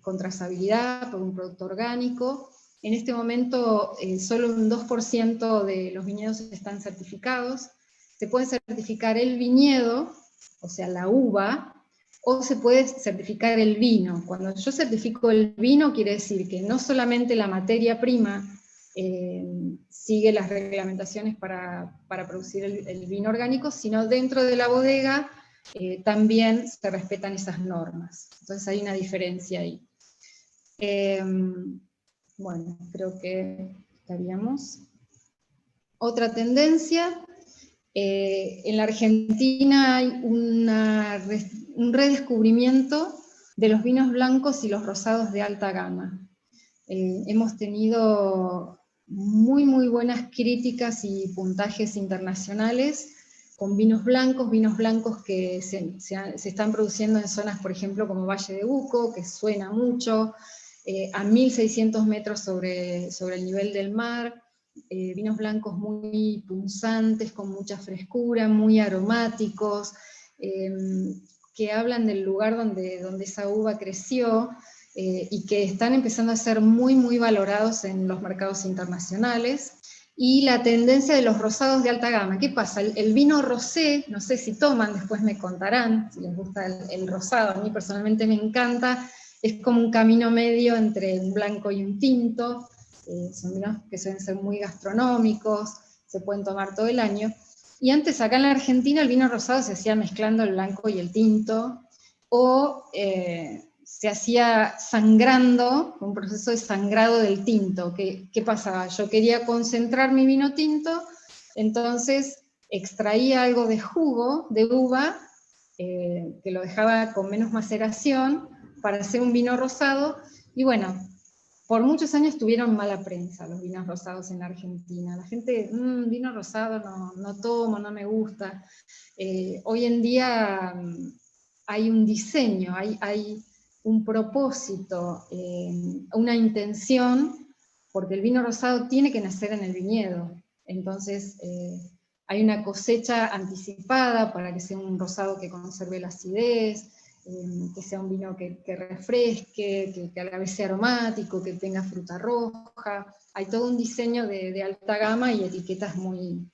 con trazabilidad, por un producto orgánico. En este momento solo un 2% de los viñedos están certificados. Se puede certificar el viñedo, o sea, la uva, o se puede certificar el vino. Cuando yo certifico el vino, quiere decir que no solamente la materia prima sigue las reglamentaciones para producir el vino orgánico, sino dentro de la bodega también se respetan esas normas. Entonces hay una diferencia ahí. Bueno, creo que estaríamos. Otra tendencia, en la Argentina hay un redescubrimiento de los vinos blancos y los rosados de alta gama. Hemos tenido muy, muy buenas críticas y puntajes internacionales con vinos blancos que se están produciendo en zonas, por ejemplo, como Valle de Uco, que suena mucho, a 1600 metros sobre el nivel del mar, vinos blancos muy punzantes, con mucha frescura, muy aromáticos, que hablan del lugar donde esa uva creció, y que están empezando a ser muy, muy valorados en los mercados internacionales. Y la tendencia de los rosados de alta gama. ¿Qué pasa? El vino rosé, no sé si toman, después me contarán, si les gusta el rosado, a mí personalmente me encanta, es como un camino medio entre un blanco y un tinto, son vinos que suelen ser muy gastronómicos, se pueden tomar todo el año, y antes acá en la Argentina el vino rosado se hacía mezclando el blanco y el tinto, o se hacía sangrando, un proceso de sangrado del tinto. ¿Qué pasaba? Yo quería concentrar mi vino tinto, entonces extraía algo de jugo de uva, que lo dejaba con menos maceración, para hacer un vino rosado, y bueno, por muchos años tuvieron mala prensa los vinos rosados en la Argentina. La gente, vino rosado no tomo, no me gusta. Hoy en día hay un diseño, hay un propósito, una intención, porque el vino rosado tiene que nacer en el viñedo. Entonces hay una cosecha anticipada para que sea un rosado que conserve la acidez, que sea un vino que refresque, que a la vez sea aromático, que tenga fruta roja. Hay todo un diseño de alta gama y etiquetas muy,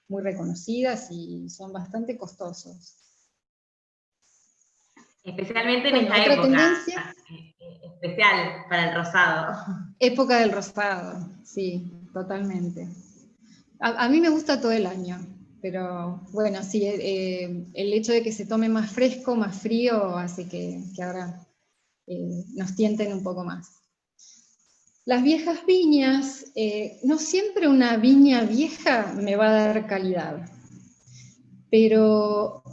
muy reconocidas y son bastante costosos. Especialmente en Bueno, esta otra época, tendencia, especial para el rosado. época del rosado, sí, totalmente. A mí me gusta todo el año, pero bueno, sí, el hecho de que se tome más fresco, más frío, hace que ahora nos tienten un poco más. Las viejas viñas, no siempre una viña vieja me va a dar calidad, pero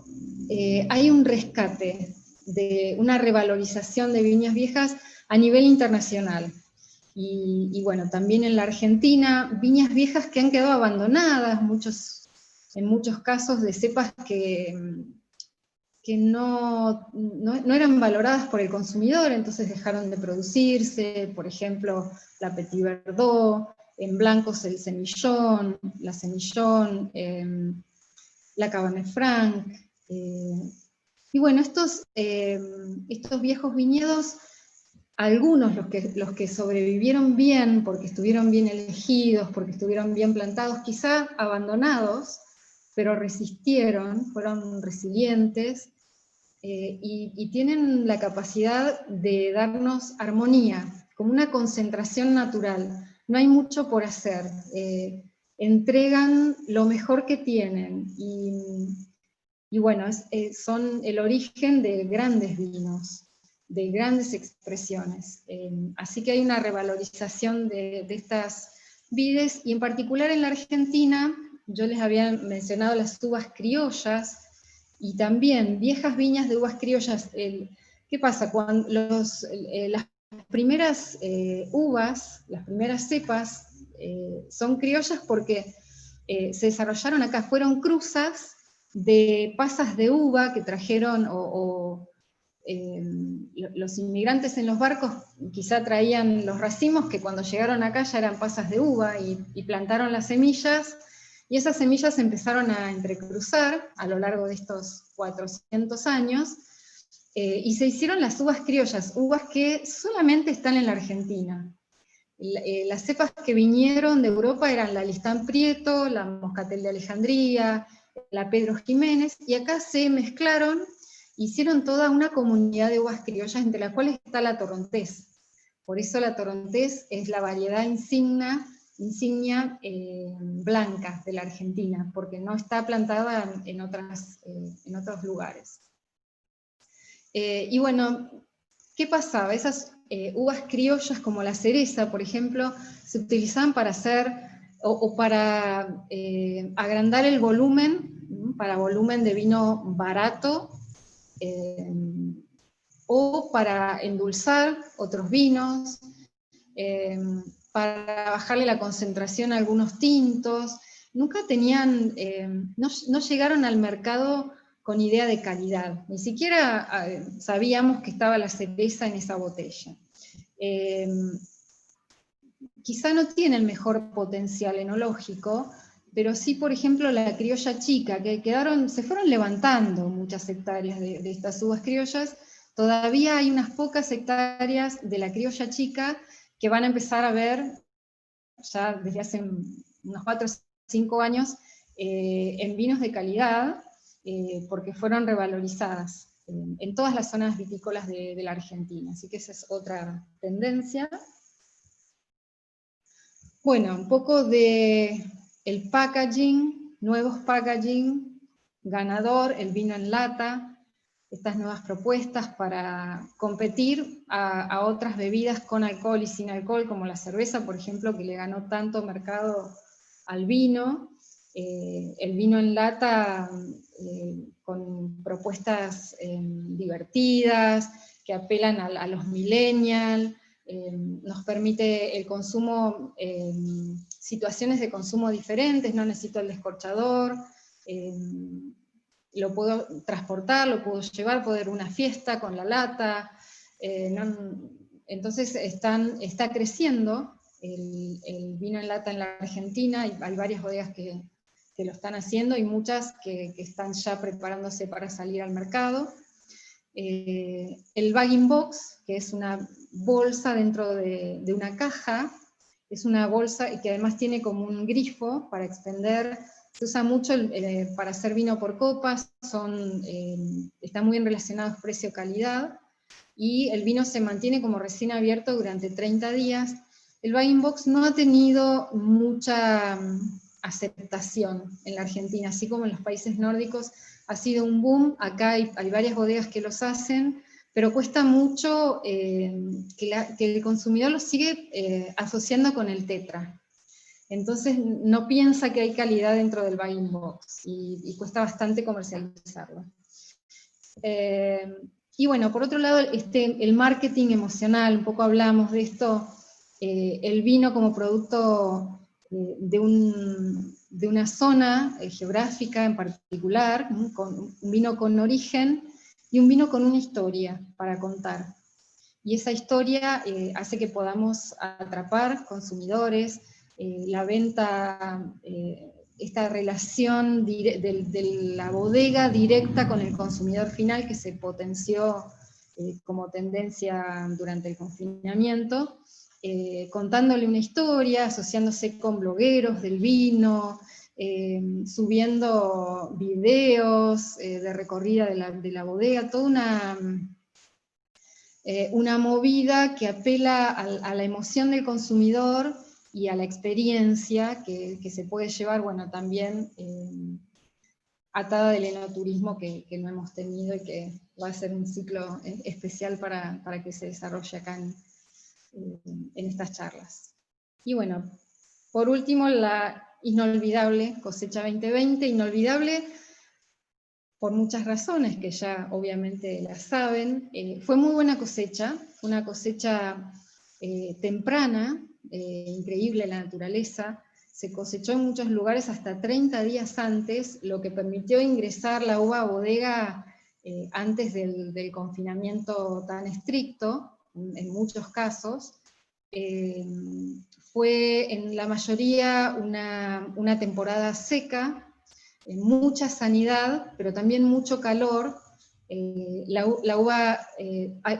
hay un rescate, de una revalorización de viñas viejas a nivel internacional. Y bueno, también en la Argentina, viñas viejas que han quedado abandonadas, en muchos casos de cepas que no eran valoradas por el consumidor, entonces dejaron de producirse, por ejemplo, la Petit Verdot, en blancos el Semillón, la Semillón, la Cabernet Franc, y bueno, estos viejos viñedos, algunos, los que sobrevivieron bien, porque estuvieron bien elegidos, porque estuvieron bien plantados, quizá abandonados, pero resistieron, fueron resilientes, y tienen la capacidad de darnos armonía, como una concentración natural. No hay mucho por hacer, entregan lo mejor que tienen, y bueno, son el origen de grandes vinos, de grandes expresiones. Así que hay una revalorización de estas vides, y en particular en la Argentina, yo les había mencionado las uvas criollas, y también viejas viñas de uvas criollas. ¿Qué pasa? Cuando las primeras uvas, las primeras cepas, son criollas porque se desarrollaron acá, fueron cruzas de pasas de uva que trajeron, los inmigrantes en los barcos quizá traían los racimos que cuando llegaron acá ya eran pasas de uva, y plantaron las semillas, y esas semillas se empezaron a entrecruzar a lo largo de estos 400 años, y se hicieron las uvas criollas, uvas que solamente están en la Argentina. Las cepas que vinieron de Europa eran la Listán Prieto, la Moscatel de Alejandría, la Pedro Jiménez, y acá se mezclaron, hicieron toda una comunidad de uvas criollas, entre las cuales está la Torontés. Por eso la Torontés es la variedad insignia blanca de la Argentina, porque no está plantada en otros lugares. Y bueno, ¿qué pasaba? Esas uvas criollas como la cereza, por ejemplo, se utilizaban para hacer, o para agrandar el volumen, para volumen de vino barato, o para endulzar otros vinos, para bajarle la concentración a algunos tintos. nunca tenían, no llegaron al mercado con idea de calidad, ni siquiera sabíamos que estaba la cereza en esa botella. Quizá no tiene el mejor potencial enológico, pero sí, por ejemplo, la criolla chica, que se fueron levantando muchas hectáreas de estas uvas criollas. Todavía hay unas pocas hectáreas de la criolla chica que van a empezar a ver, ya desde hace unos 4 o 5 años, en vinos de calidad, porque fueron revalorizadas en todas las zonas vitícolas de la Argentina. Así que esa es otra tendencia. Bueno, un poco de el packaging, nuevos packaging, ganador, el vino en lata, estas nuevas propuestas para competir a otras bebidas con alcohol y sin alcohol, como la cerveza, por ejemplo, que le ganó tanto mercado al vino. El vino en lata con propuestas divertidas, que apelan a los millennials, nos permite el consumo, situaciones de consumo diferentes, no necesito el descorchador, lo puedo transportar, lo puedo llevar, puedo ir a una fiesta con la lata, entonces está creciendo el vino en lata en la Argentina, hay varias bodegas que lo están haciendo y muchas que están ya preparándose para salir al mercado. El bag box, que es una bolsa dentro de una caja, es una bolsa que además tiene como un grifo para expender, se usa mucho para hacer vino por copas, están muy relacionados precio-calidad, y el vino se mantiene como recién abierto durante 30 días. El bag box no ha tenido mucha aceptación en la Argentina, así como en los países nórdicos ha sido un boom. Acá hay varias bodegas que los hacen, pero cuesta mucho que el consumidor lo sigue asociando con el tetra. Entonces no piensa que hay calidad dentro del bag box y cuesta bastante comercializarlo. Y bueno, por otro lado, el marketing emocional, un poco hablamos de esto, el vino como producto de una zona geográfica en particular, un vino con origen y un vino con una historia para contar. Y esa historia hace que podamos atrapar consumidores, la venta, esta relación de la bodega directa con el consumidor final, que se potenció como tendencia durante el confinamiento, contándole una historia, asociándose con blogueros del vino, subiendo videos de recorrida de la bodega, toda una movida que apela a la emoción del consumidor y a la experiencia que se puede llevar, bueno, también atada del enoturismo que no hemos tenido y que va a ser un ciclo especial para que se desarrolle acá en estas charlas. Y bueno, por último, la inolvidable cosecha 2020, inolvidable por muchas razones que ya obviamente las saben. Fue muy buena cosecha, una cosecha temprana, increíble la naturaleza, se cosechó en muchos lugares hasta 30 días antes, lo que permitió ingresar la uva a bodega antes del confinamiento tan estricto, en muchos casos. Fue en la mayoría una temporada seca, mucha sanidad, pero también mucho calor. La uva,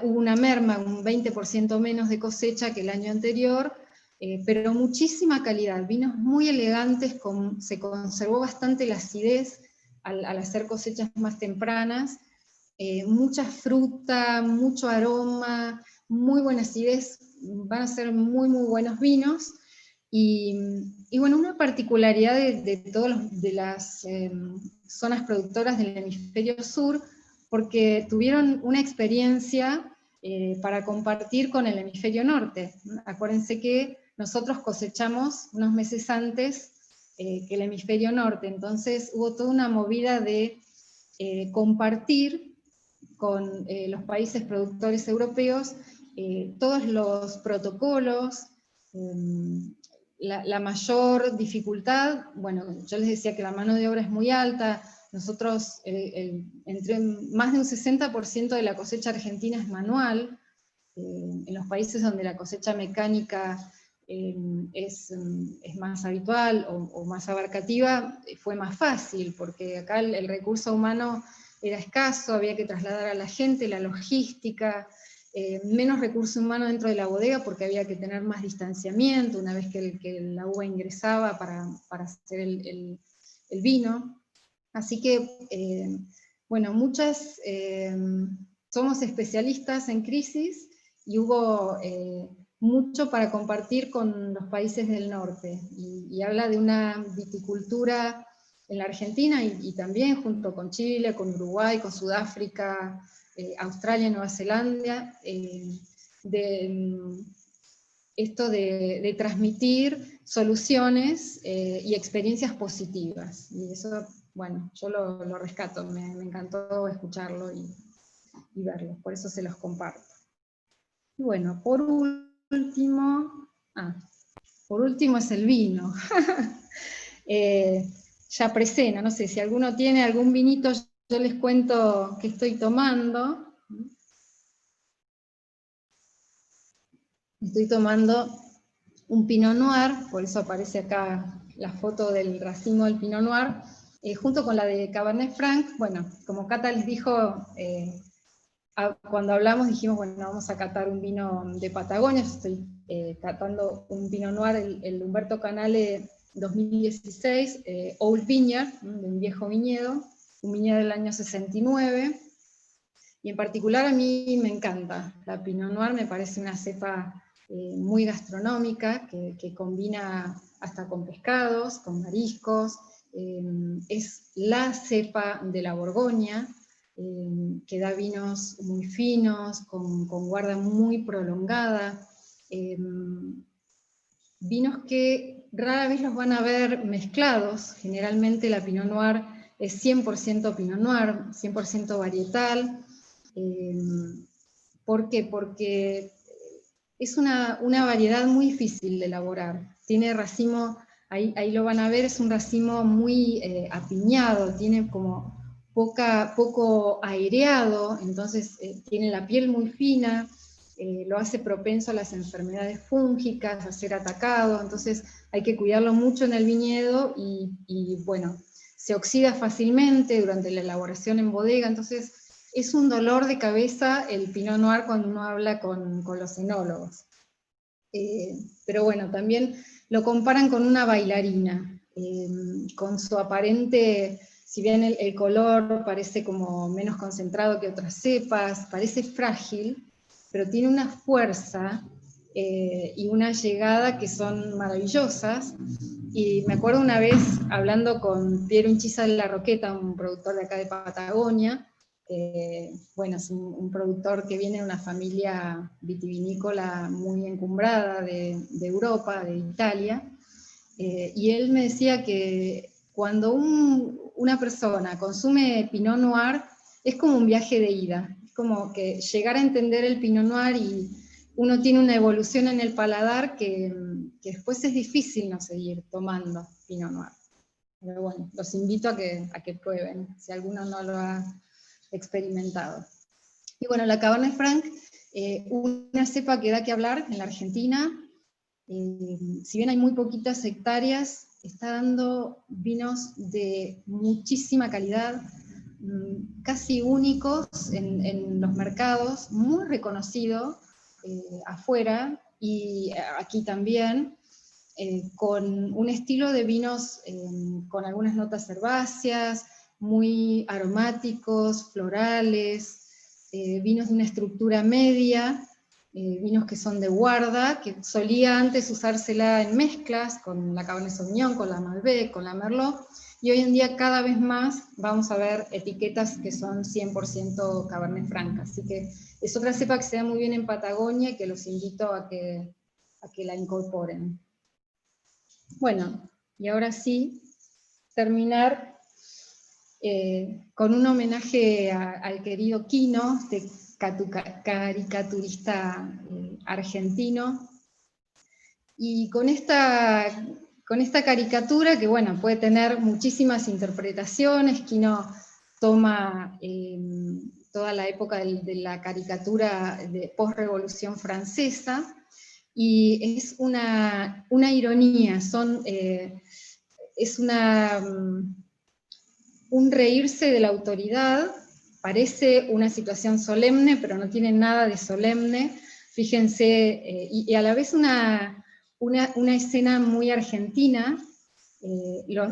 hubo una merma, un 20% menos de cosecha que el año anterior, pero muchísima calidad, vinos muy elegantes, se conservó bastante la acidez al hacer cosechas más tempranas, mucha fruta, mucho aroma, muy buena acidez, van a ser muy muy buenos vinos. Y bueno, una particularidad de las zonas productoras del hemisferio sur, porque tuvieron una experiencia para compartir con el hemisferio norte. Acuérdense que nosotros cosechamos unos meses antes que el hemisferio norte, entonces hubo toda una movida de compartir con los países productores europeos todos los protocolos, la mayor dificultad, bueno, yo les decía que la mano de obra es muy alta. Nosotros, entre más de un 60% de la cosecha argentina es manual. En los países donde la cosecha mecánica es más habitual o más abarcativa, fue más fácil, porque acá el recurso humano era escaso, había que trasladar a la gente, la logística, menos recurso humano dentro de la bodega porque había que tener más distanciamiento una vez que la uva ingresaba para hacer el vino. Así que, bueno, somos especialistas en crisis y hubo mucho para compartir con los países del norte, y habla de una viticultura en la Argentina y también junto con Chile, con Uruguay, con Sudáfrica, Australia, Nueva Zelanda, esto de transmitir soluciones y experiencias positivas. Y eso, bueno, yo lo rescato, me encantó escucharlo y verlo, por eso se los comparto. Y bueno, por último es el vino. Ya presena, no sé, si alguno tiene algún vinito, yo les cuento que estoy tomando. Estoy tomando un Pinot Noir, por eso aparece acá la foto del racimo del Pinot Noir, junto con la de Cabernet Franc. Bueno, como Cata les dijo, cuando hablamos dijimos, bueno, vamos a catar un vino de Patagonia. Yo estoy catando un Pinot Noir, el Humberto Canale 2016, Old Vineyard, de un viejo viñedo, un viñedo del año 69, y en particular a mí me encanta. La Pinot Noir me parece una cepa muy gastronómica, que combina hasta con pescados, con mariscos, es la cepa de la Borgoña, que da vinos muy finos, con guarda muy prolongada, vinos que rara vez los van a ver mezclados. Generalmente la Pinot Noir es 100% Pinot Noir, 100% varietal. ¿Por qué? Porque es una variedad muy difícil de elaborar. Tiene racimo, ahí lo van a ver, es un racimo muy apiñado, tiene como poco aireado, entonces tiene la piel muy fina, lo hace propenso a las enfermedades fúngicas, a ser atacado, entonces hay que cuidarlo mucho en el viñedo y bueno, se oxida fácilmente durante la elaboración en bodega, entonces es un dolor de cabeza el Pinot Noir cuando uno habla con los enólogos. Pero bueno, también lo comparan con una bailarina, con su aparente, si bien el color parece como menos concentrado que otras cepas, parece frágil, pero tiene una fuerza y una llegada que son maravillosas. Y me acuerdo una vez hablando con Piero Inchisa de la Roqueta, un productor de acá de Patagonia, bueno, es un productor que viene de una familia vitivinícola muy encumbrada de Europa, de Italia, y él me decía que cuando una persona consume Pinot Noir es como un viaje de ida, es como que llegar a entender el Pinot Noir y uno tiene una evolución en el paladar que después es difícil no seguir tomando Pinot Noir. Pero bueno, los invito a que prueben, si alguno no lo ha experimentado. Y bueno, la Cabernet Franc, una cepa que da que hablar en la Argentina, si bien hay muy poquitas hectáreas, está dando vinos de muchísima calidad, casi únicos en los mercados, muy reconocido afuera y aquí también, con un estilo de vinos con algunas notas herbáceas, muy aromáticos, florales, vinos de una estructura media, vinos que son de guarda, que solía antes usársela en mezclas con la Cabernet Sauvignon, con la Malbec, con la Merlot, y hoy en día cada vez más vamos a ver etiquetas que son 100% Cabernet Franc, así que es otra cepa que se da muy bien en Patagonia y que los invito a que la incorporen. Bueno, y ahora sí, terminar con un homenaje al querido Quino, este caricaturista argentino, Y con esta caricatura, que bueno, puede tener muchísimas interpretaciones, Quino toma toda la época de la caricatura de post-revolución francesa, y es una ironía, es un reírse de la autoridad, parece una situación solemne, pero no tiene nada de solemne. Fíjense, y a la vez una escena muy argentina.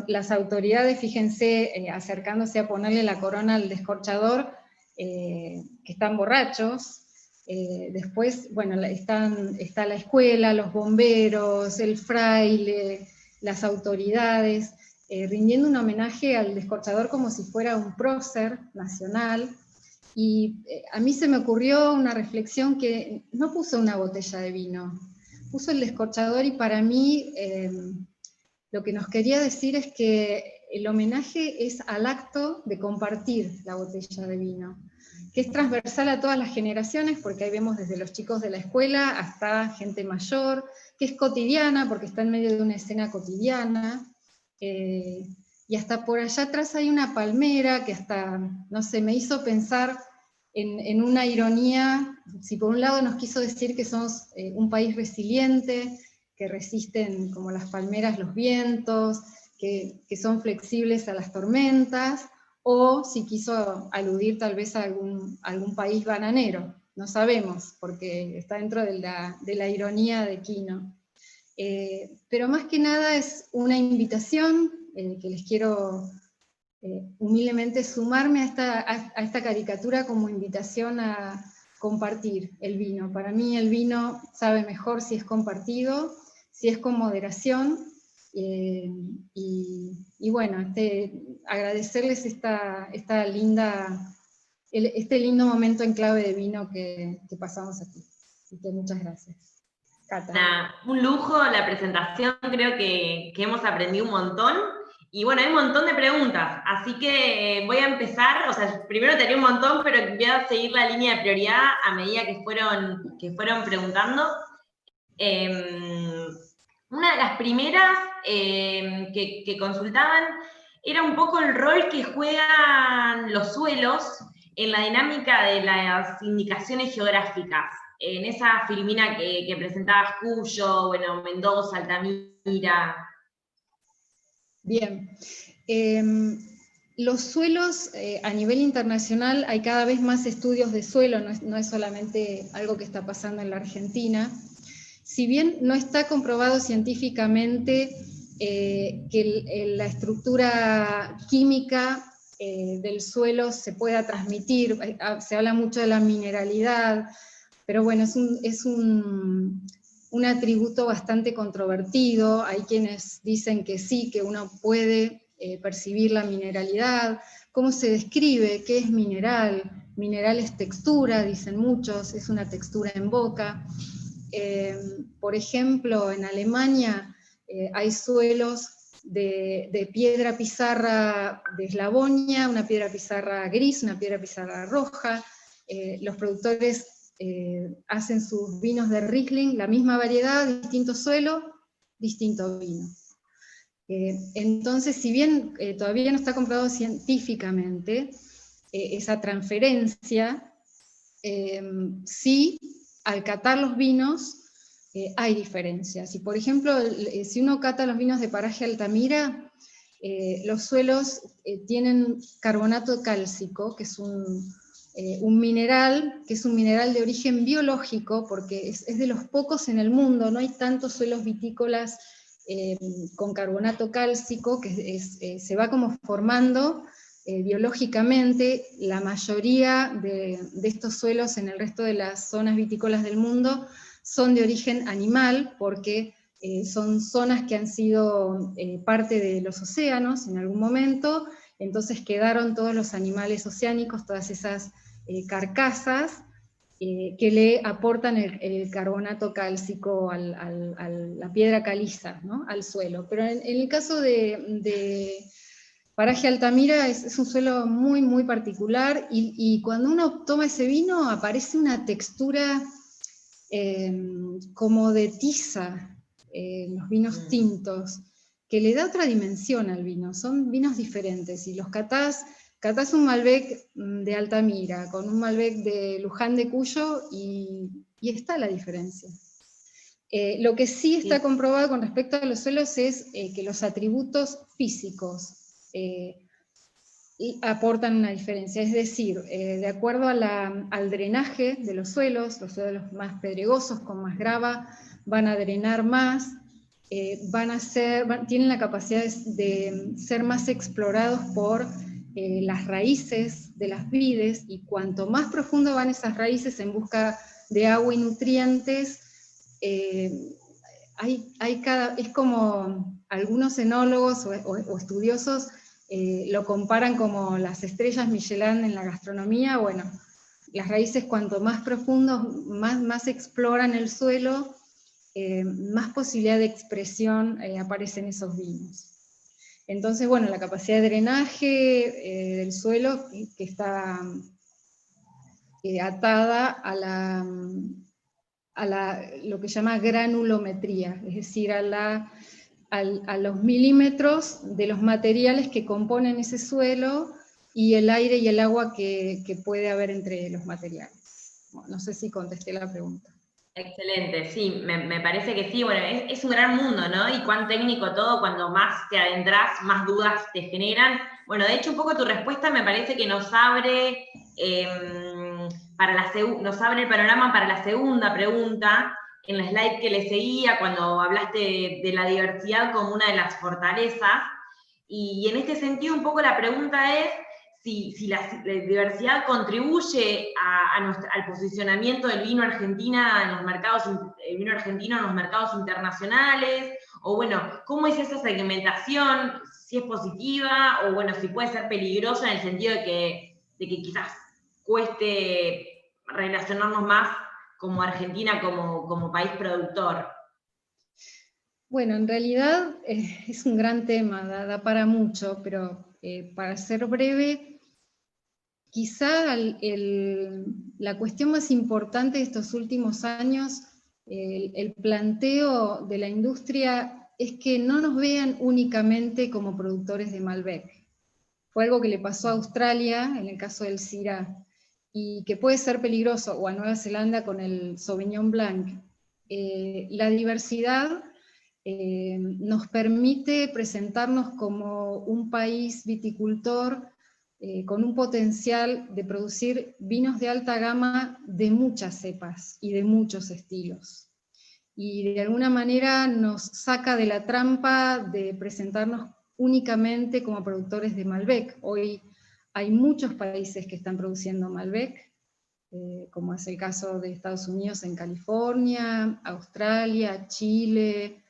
Las autoridades, fíjense, acercándose a ponerle la corona al descorchador, que están borrachos. Después, bueno, está la escuela, los bomberos, el fraile, las autoridades, rindiendo un homenaje al descorchador como si fuera un prócer nacional. Y a mí se me ocurrió una reflexión, que no puso una botella de vino, puso el descorchador, y para mí lo que nos quería decir es que el homenaje es al acto de compartir la botella de vino, que es transversal a todas las generaciones, porque ahí vemos desde los chicos de la escuela hasta gente mayor, que es cotidiana, porque está en medio de una escena cotidiana, y hasta por allá atrás hay una palmera que hasta, no sé, me hizo pensar en una ironía. Si por un lado nos quiso decir que somos un país resiliente, que resisten como las palmeras los vientos, que son flexibles a las tormentas, o si quiso aludir tal vez a algún país bananero, no sabemos, porque está dentro de la ironía de Quino. Pero más que nada es una invitación, que les quiero humildemente sumarme a esta caricatura como invitación a compartir el vino. Para mí el vino sabe mejor si es compartido, si es con moderación, y bueno, agradecerles este lindo momento en clave de vino que pasamos aquí. Así que muchas gracias. Cata. Un lujo la presentación, creo que hemos aprendido un montón. Y bueno, hay un montón de preguntas, así que voy a empezar. O sea, primero tenía un montón, pero voy a seguir la línea de prioridad a medida que fueron preguntando. Una de las primeras que consultaban era un poco el rol que juegan los suelos en la dinámica de las indicaciones geográficas. En esa filmina que presentabas, Cuyo, bueno, Mendoza, Altamira. Bien. Los suelos, a nivel internacional, hay cada vez más estudios de suelo, no es solamente algo que está pasando en la Argentina. Si bien no está comprobado científicamente que la estructura química del suelo se pueda transmitir, se habla mucho de la mineralidad, pero bueno, es un atributo bastante controvertido. Hay quienes dicen que sí, que uno puede percibir la mineralidad. ¿Cómo se describe? ¿Qué es mineral? Mineral es textura, dicen muchos, es una textura en boca. Por ejemplo, en Alemania hay suelos de piedra pizarra de Eslavonia, una piedra pizarra gris, una piedra pizarra roja. Los productores hacen sus vinos de Riesling, la misma variedad, distinto suelo, distinto vino. Entonces, si bien todavía no está comprobado científicamente esa transferencia, sí, al catar los vinos hay diferencias. Y por ejemplo, si uno cata los vinos de Paraje Altamira, los suelos tienen carbonato cálcico, que es un mineral de origen biológico, porque es de los pocos en el mundo, no hay tantos suelos vitícolas con carbonato cálcico, que se va como formando biológicamente. La mayoría de estos suelos en el resto de las zonas vitícolas del mundo son de origen animal, porque son zonas que han sido parte de los océanos en algún momento, entonces quedaron todos los animales oceánicos, todas esas carcasas que le aportan el carbonato cálcico a la piedra caliza, ¿no? Al suelo. Pero en el caso de Paraje Altamira es un suelo muy, muy particular, y cuando uno toma ese vino aparece una textura como de tiza, los vinos tintos, que le da otra dimensión al vino. Son vinos diferentes, y los catás un Malbec de Altamira con un Malbec de Luján de Cuyo, y está la diferencia. Lo que sí está comprobado con respecto a los suelos es que los atributos físicos aportan una diferencia, es decir, de acuerdo al drenaje de los suelos más pedregosos, con más grava, van a drenar más, tienen la capacidad de ser más explorados por las raíces de las vides, y cuanto más profundo van esas raíces en busca de agua y nutrientes, es como algunos enólogos o estudiosos lo comparan como las estrellas Michelin en la gastronomía. Bueno, las raíces cuanto más profundos, más exploran el suelo, más posibilidad de expresión aparece en esos vinos. Entonces, bueno, la capacidad de drenaje del suelo, que está atada a lo que se llama granulometría, es decir, a los milímetros de los materiales que componen ese suelo, y el aire y el agua que puede haber entre los materiales. Bueno, no sé si contesté la pregunta. Excelente, sí, me parece que sí. Bueno, es un gran mundo, ¿no? Y cuán técnico todo, cuando más te adentras, más dudas te generan. Bueno, de hecho, un poco tu respuesta me parece que nos abre, nos abre el panorama para la segunda pregunta, en la slide que le seguía, cuando hablaste de la diversidad como una de las fortalezas. Y en este sentido, un poco la pregunta es si la diversidad contribuye al posicionamiento del vino argentino en los mercados internacionales, o bueno, ¿cómo es esa segmentación? Si es positiva, o bueno, si puede ser peligrosa en el sentido de que quizás cueste relacionarnos más como Argentina, como país productor. Bueno, en realidad es un gran tema, da para mucho, pero para ser breve, quizá la cuestión más importante de estos últimos años, el planteo de la industria, es que no nos vean únicamente como productores de Malbec. Fue algo que le pasó a Australia, en el caso del Syrah, y que puede ser peligroso, o a Nueva Zelanda con el Sauvignon Blanc. La diversidad nos permite presentarnos como un país viticultor con un potencial de producir vinos de alta gama de muchas cepas y de muchos estilos. Y de alguna manera nos saca de la trampa de presentarnos únicamente como productores de Malbec. Hoy hay muchos países que están produciendo Malbec, como es el caso de Estados Unidos en California, Australia, Chile,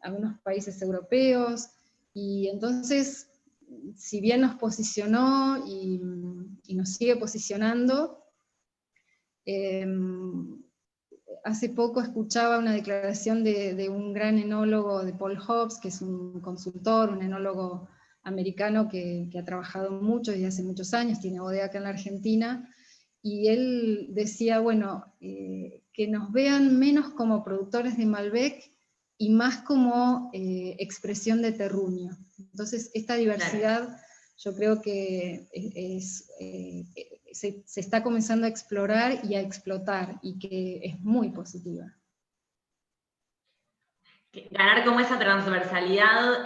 algunos países europeos, y entonces, si bien nos posicionó y nos sigue posicionando, hace poco escuchaba una declaración de un gran enólogo, de Paul Hobbs, que es un consultor, un enólogo americano que ha trabajado mucho desde hace muchos años, tiene bodega acá en la Argentina, y él decía, bueno, que nos vean menos como productores de Malbec y más como expresión de terruño. Entonces, esta diversidad yo creo que se está comenzando a explorar y a explotar, y que es muy positiva. Ganar como esa transversalidad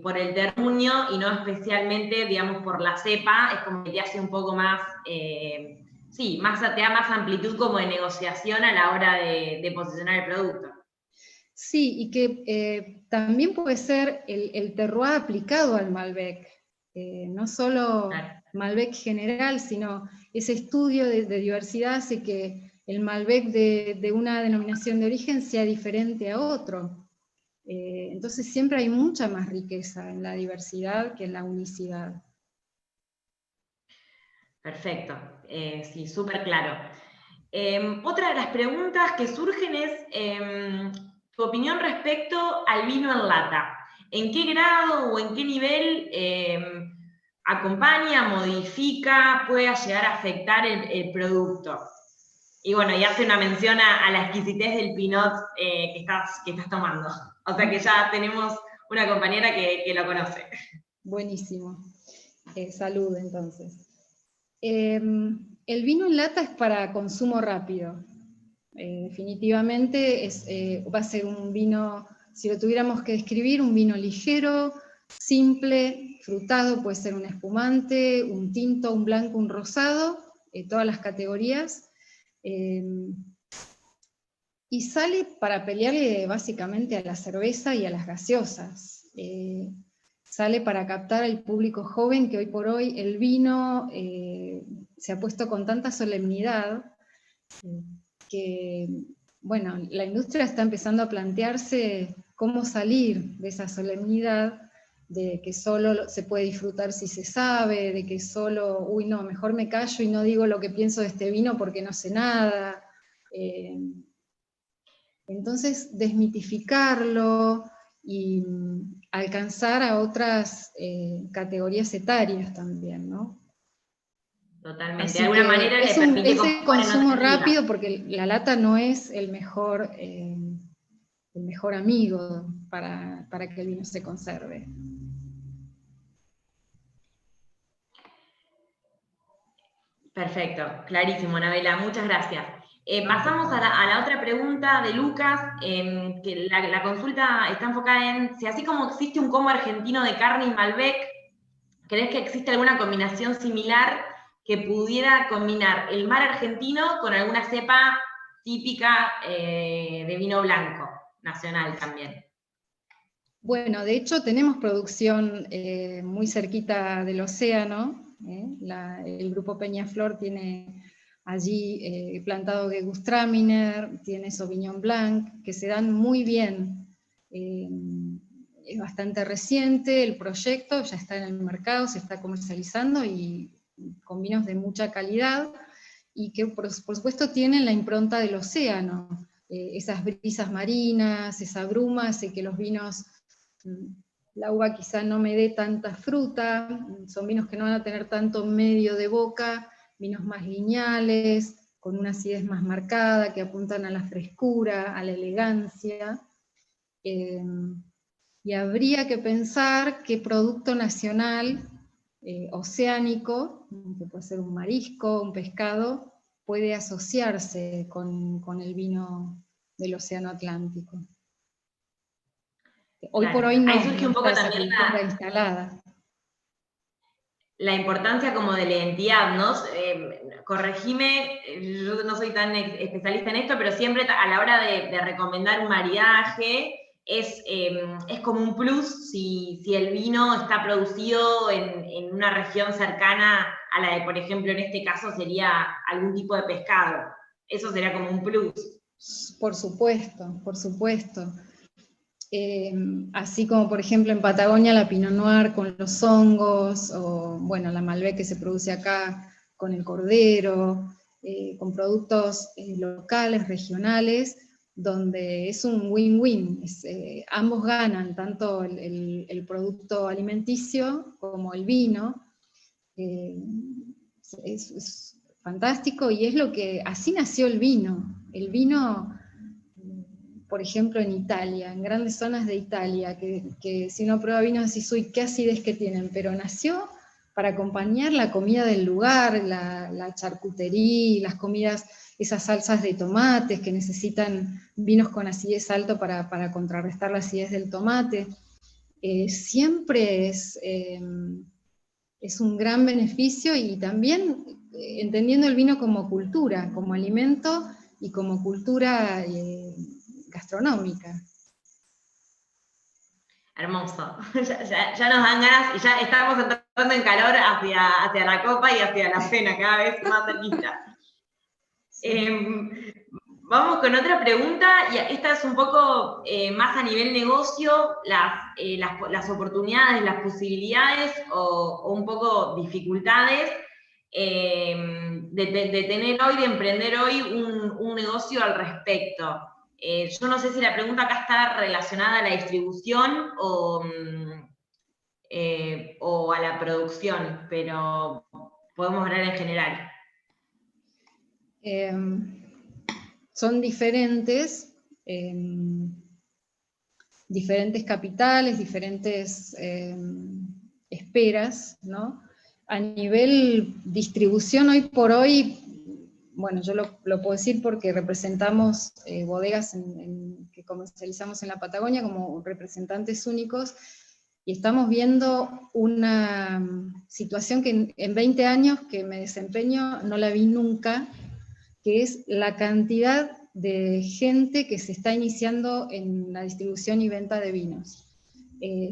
por el terruño y no especialmente, digamos, por la cepa, es como que te hace un poco más, te da más amplitud como de negociación a la hora de posicionar el producto. Sí, y que también puede ser el terroir aplicado al Malbec, no solo Malbec general, sino ese estudio de diversidad hace que el Malbec de una denominación de origen sea diferente a otro. Entonces siempre hay mucha más riqueza en la diversidad que en la unicidad. Perfecto, sí, súper claro. Otra de las preguntas que surgen es tu opinión respecto al vino en lata. ¿En qué grado o en qué nivel acompaña, modifica, puede llegar a afectar el producto? Y bueno, y hace una mención a la exquisitez del Pinot que estás tomando. O sea que ya tenemos una compañera que lo conoce. Buenísimo. Salud, entonces. El vino en lata es para consumo rápido. Definitivamente va a ser un vino, si lo tuviéramos que describir, un vino ligero, simple, frutado, puede ser un espumante, un tinto, un blanco, un rosado, todas las categorías. Y sale para pelearle básicamente a la cerveza y a las gaseosas. Sale para captar al público joven, que hoy por hoy el vino se ha puesto con tanta solemnidad que, bueno, la industria está empezando a plantearse cómo salir de esa solemnidad, de que solo se puede disfrutar si se sabe, de que solo, uy no, mejor me callo y no digo lo que pienso de este vino porque no sé nada. Entonces, desmitificarlo y alcanzar a otras categorías etarias también, ¿no? Totalmente. Así De alguna que manera le permite es de consumar en consumo otras ligas. rápido porque la lata no es el mejor amigo para que el vino se conserve. Perfecto, clarísimo, Anabela, muchas gracias. Pasamos a la otra pregunta de Lucas, que la consulta está enfocada en si así como existe un combo argentino de carne y Malbec, ¿crees que existe alguna combinación similar que pudiera combinar el mar argentino con alguna cepa típica de vino blanco, nacional también? Bueno, de hecho tenemos producción muy cerquita del océano. El grupo Peñaflor tiene allí plantado Gewürztraminer, tiene Sauvignon Blanc, que se dan muy bien. Es bastante reciente el proyecto, ya está en el mercado, se está comercializando y con vinos de mucha calidad y que por supuesto tienen la impronta del océano. Esas brisas marinas, esa bruma hace que los vinos, la uva quizá no me dé tanta fruta, son vinos que no van a tener tanto medio de boca, vinos más lineales, con una acidez más marcada, que apuntan a la frescura, a la elegancia. Y habría que pensar qué producto nacional oceánico, que puede ser un marisco, un pescado, puede asociarse con el vino del océano Atlántico. Hoy Claro. por hoy Ahí no surge un está poco esa también cultura instalada. la importancia como de la identidad, ¿no? Corregime, yo no soy tan especialista en esto, pero siempre a la hora de recomendar un maridaje, es como un plus si el vino está producido en una región cercana a la de, por ejemplo, en este caso sería algún tipo de pescado. Eso sería como un plus. Por supuesto, por supuesto. Así como por ejemplo en Patagonia la Pinot Noir con los hongos, o bueno, la Malbec que se produce acá con el cordero, con productos locales, regionales, donde es un win-win, ambos ganan, tanto el producto alimenticio como el vino. Es fantástico y es lo que, así nació el vino. El vino, por ejemplo, en Italia, en grandes zonas de Italia, que si uno prueba vinos decís, uy, qué acidez que tienen, pero nació para acompañar la comida del lugar, la charcutería, las comidas, esas salsas de tomates que necesitan vinos con acidez alto para contrarrestar la acidez del tomate. Siempre es un gran beneficio y también entendiendo el vino como cultura, como alimento y como cultura gastronómica. Hermoso. Ya nos dan ganas y ya estamos entrando en calor hacia la copa y hacia la cena, cada vez más cerquita. Vamos con otra pregunta, y esta es un poco más a nivel negocio, las oportunidades, las posibilidades o un poco dificultades de tener hoy, de emprender hoy un negocio al respecto. Yo no sé si la pregunta acá está relacionada a la distribución o a la producción, pero podemos hablar en general. son diferentes, diferentes capitales, diferentes esperas, ¿no? A nivel distribución, hoy por hoy, bueno, yo lo puedo decir porque representamos bodegas que comercializamos en la Patagonia como representantes únicos, y estamos viendo una situación que en 20 años que me desempeño no la vi nunca, que es la cantidad de gente que se está iniciando en la distribución y venta de vinos.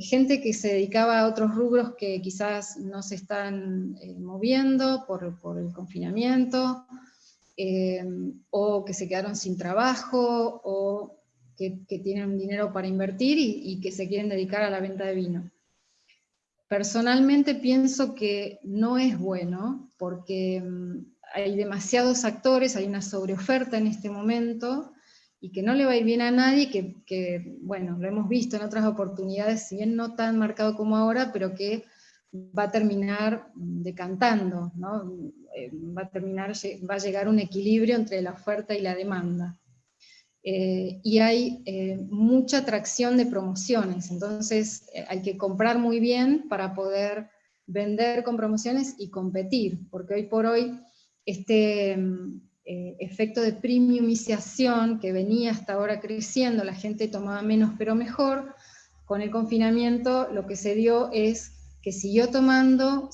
Gente que se dedicaba a otros rubros que quizás no se están moviendo por el confinamiento, o que se quedaron sin trabajo, o que tienen dinero para invertir y que se quieren dedicar a la venta de vino. Personalmente pienso que no es bueno, porque hay demasiados actores, hay una sobreoferta en este momento, y que no le va a ir bien a nadie, que bueno, lo hemos visto en otras oportunidades, si bien no tan marcado como ahora, pero que va a terminar decantando, ¿no? Va a llegar un equilibrio entre la oferta y la demanda. Y hay mucha atracción de promociones, entonces hay que comprar muy bien para poder vender con promociones y competir, porque hoy por hoy este efecto de premiumización que venía hasta ahora creciendo, la gente tomaba menos pero mejor, con el confinamiento lo que se dio es que siguió tomando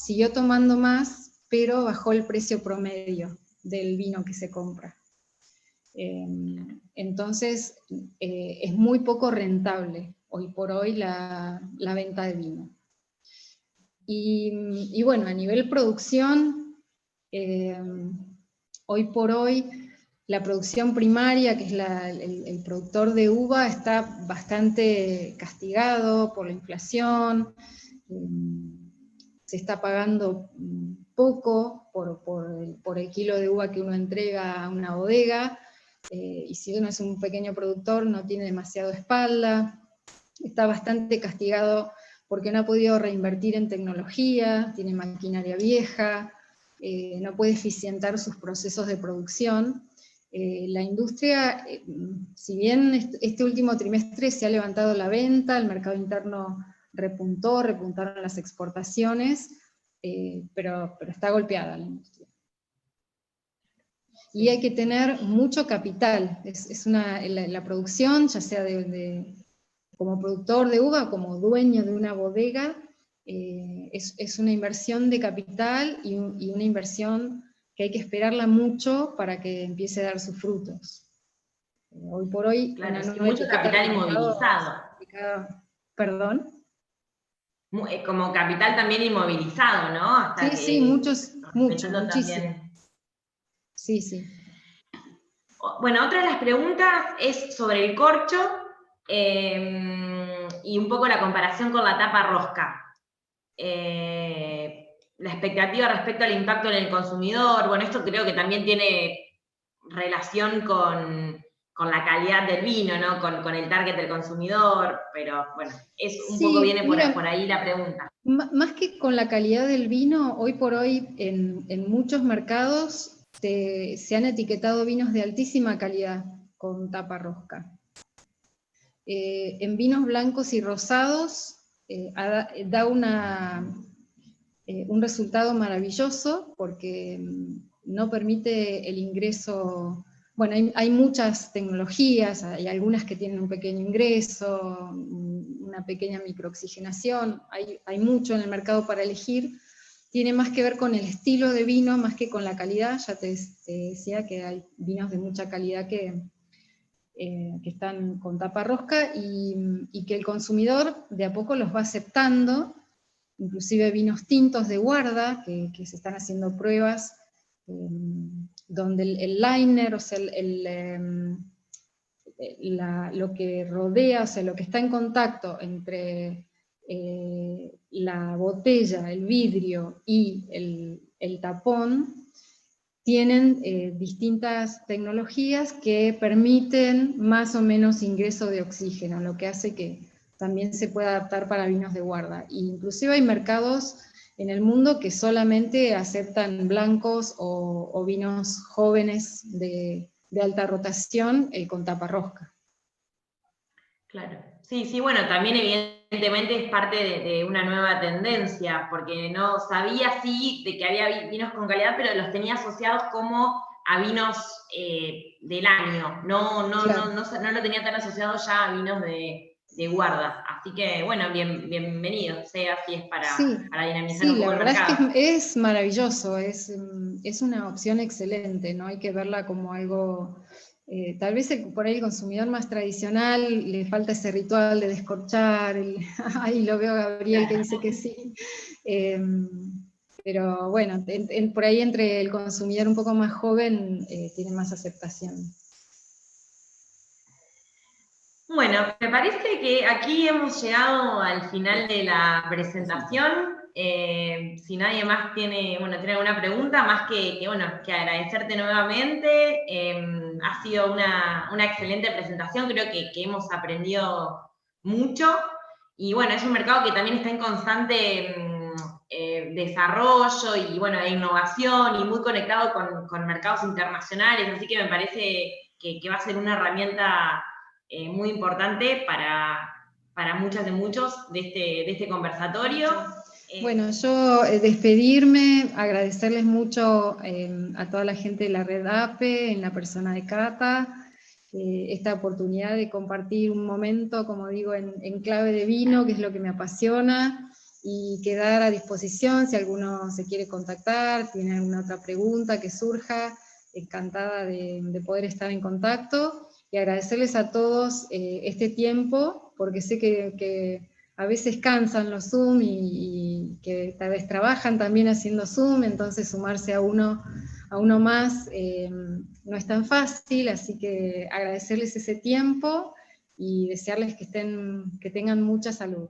más, pero bajó el precio promedio del vino que se compra. Entonces es muy poco rentable hoy por hoy la venta de vino. Y bueno, a nivel producción, hoy por hoy la producción primaria, que es el productor de uva, está bastante castigado por la inflación, se está pagando poco por el kilo de uva que uno entrega a una bodega, y si uno es un pequeño productor no tiene demasiado espalda, está bastante castigado porque no ha podido reinvertir en tecnología, tiene maquinaria vieja, no puede eficientar sus procesos de producción. La industria, si bien este último trimestre se ha levantado la venta, el mercado interno repuntaron las exportaciones, pero está golpeada la industria. Y hay que tener mucho capital, la producción, ya sea como productor de uva, como dueño de una bodega, es una inversión de capital y una inversión que hay que esperarla mucho para que empiece a dar sus frutos. Hoy por hoy, claro, sí, mucho capital inmovilizado. ¿Perdón? Como capital también inmovilizado, ¿no? Hasta sí, muchos, muchísimo. También. Sí. Bueno, otra de las preguntas es sobre el corcho y un poco la comparación con la tapa rosca. La expectativa respecto al impacto en el consumidor, bueno, esto creo que también tiene relación con la calidad del vino, ¿no? Con el target del consumidor, pero bueno, poco viene por ahí la pregunta. Más que con la calidad del vino, hoy por hoy en muchos mercados se han etiquetado vinos de altísima calidad con tapa rosca. En vinos blancos y rosados da un resultado maravilloso porque no permite el ingreso. Bueno, hay muchas tecnologías, hay algunas que tienen un pequeño ingreso, una pequeña microoxigenación, hay mucho en el mercado para elegir. Tiene más que ver con el estilo de vino, más que con la calidad. Ya te decía que hay vinos de mucha calidad que están con tapa rosca y que el consumidor de a poco los va aceptando, inclusive vinos tintos de guarda, que se están haciendo pruebas, donde el liner, o sea, lo que rodea, o sea, lo que está en contacto entre la botella, el vidrio y el tapón, tienen distintas tecnologías que permiten más o menos ingreso de oxígeno, lo que hace que también se pueda adaptar para vinos de guarda. E inclusive hay mercados en el mundo que solamente aceptan blancos o vinos jóvenes de de alta rotación con taparrosca. Claro. Sí, sí, bueno, también evidentemente es parte de una nueva tendencia, porque no sabía sí de que había vinos con calidad, pero los tenía asociados como a vinos del año, Claro. no lo tenía tan asociado ya a vinos de guarda. Así que, bueno, bienvenido, sea si es Sí, para dinamizar sí, un la poco el verdad mercado. es que es maravilloso, es una opción excelente, ¿no? Hay que verla como algo, tal vez por ahí el consumidor más tradicional le falta ese ritual de descorchar, ahí lo veo a Gabriel que dice que sí, eh, pero bueno, por ahí entre el consumidor un poco más joven tiene más aceptación. Bueno, me parece que aquí hemos llegado al final de la presentación. Si nadie más tiene alguna pregunta, más que agradecerte nuevamente. Ha sido una excelente presentación, creo que hemos aprendido mucho. Y bueno, es un mercado que también está en constante desarrollo y bueno, de innovación y muy conectado con mercados internacionales, así que me parece que va a ser una herramienta muy importante para muchas de muchos de este conversatorio. Bueno, yo despedirme, agradecerles mucho a toda la gente de la red APE, en la persona de Cata, esta oportunidad de compartir un momento, como digo, en clave de vino, que es lo que me apasiona, y quedar a disposición si alguno se quiere contactar, tiene alguna otra pregunta que surja, encantada de poder estar en contacto, y agradecerles a todos este tiempo, porque sé que a veces cansan los Zoom y que tal vez trabajan también haciendo Zoom, entonces sumarse a uno más no es tan fácil, así que agradecerles ese tiempo y desearles que tengan mucha salud.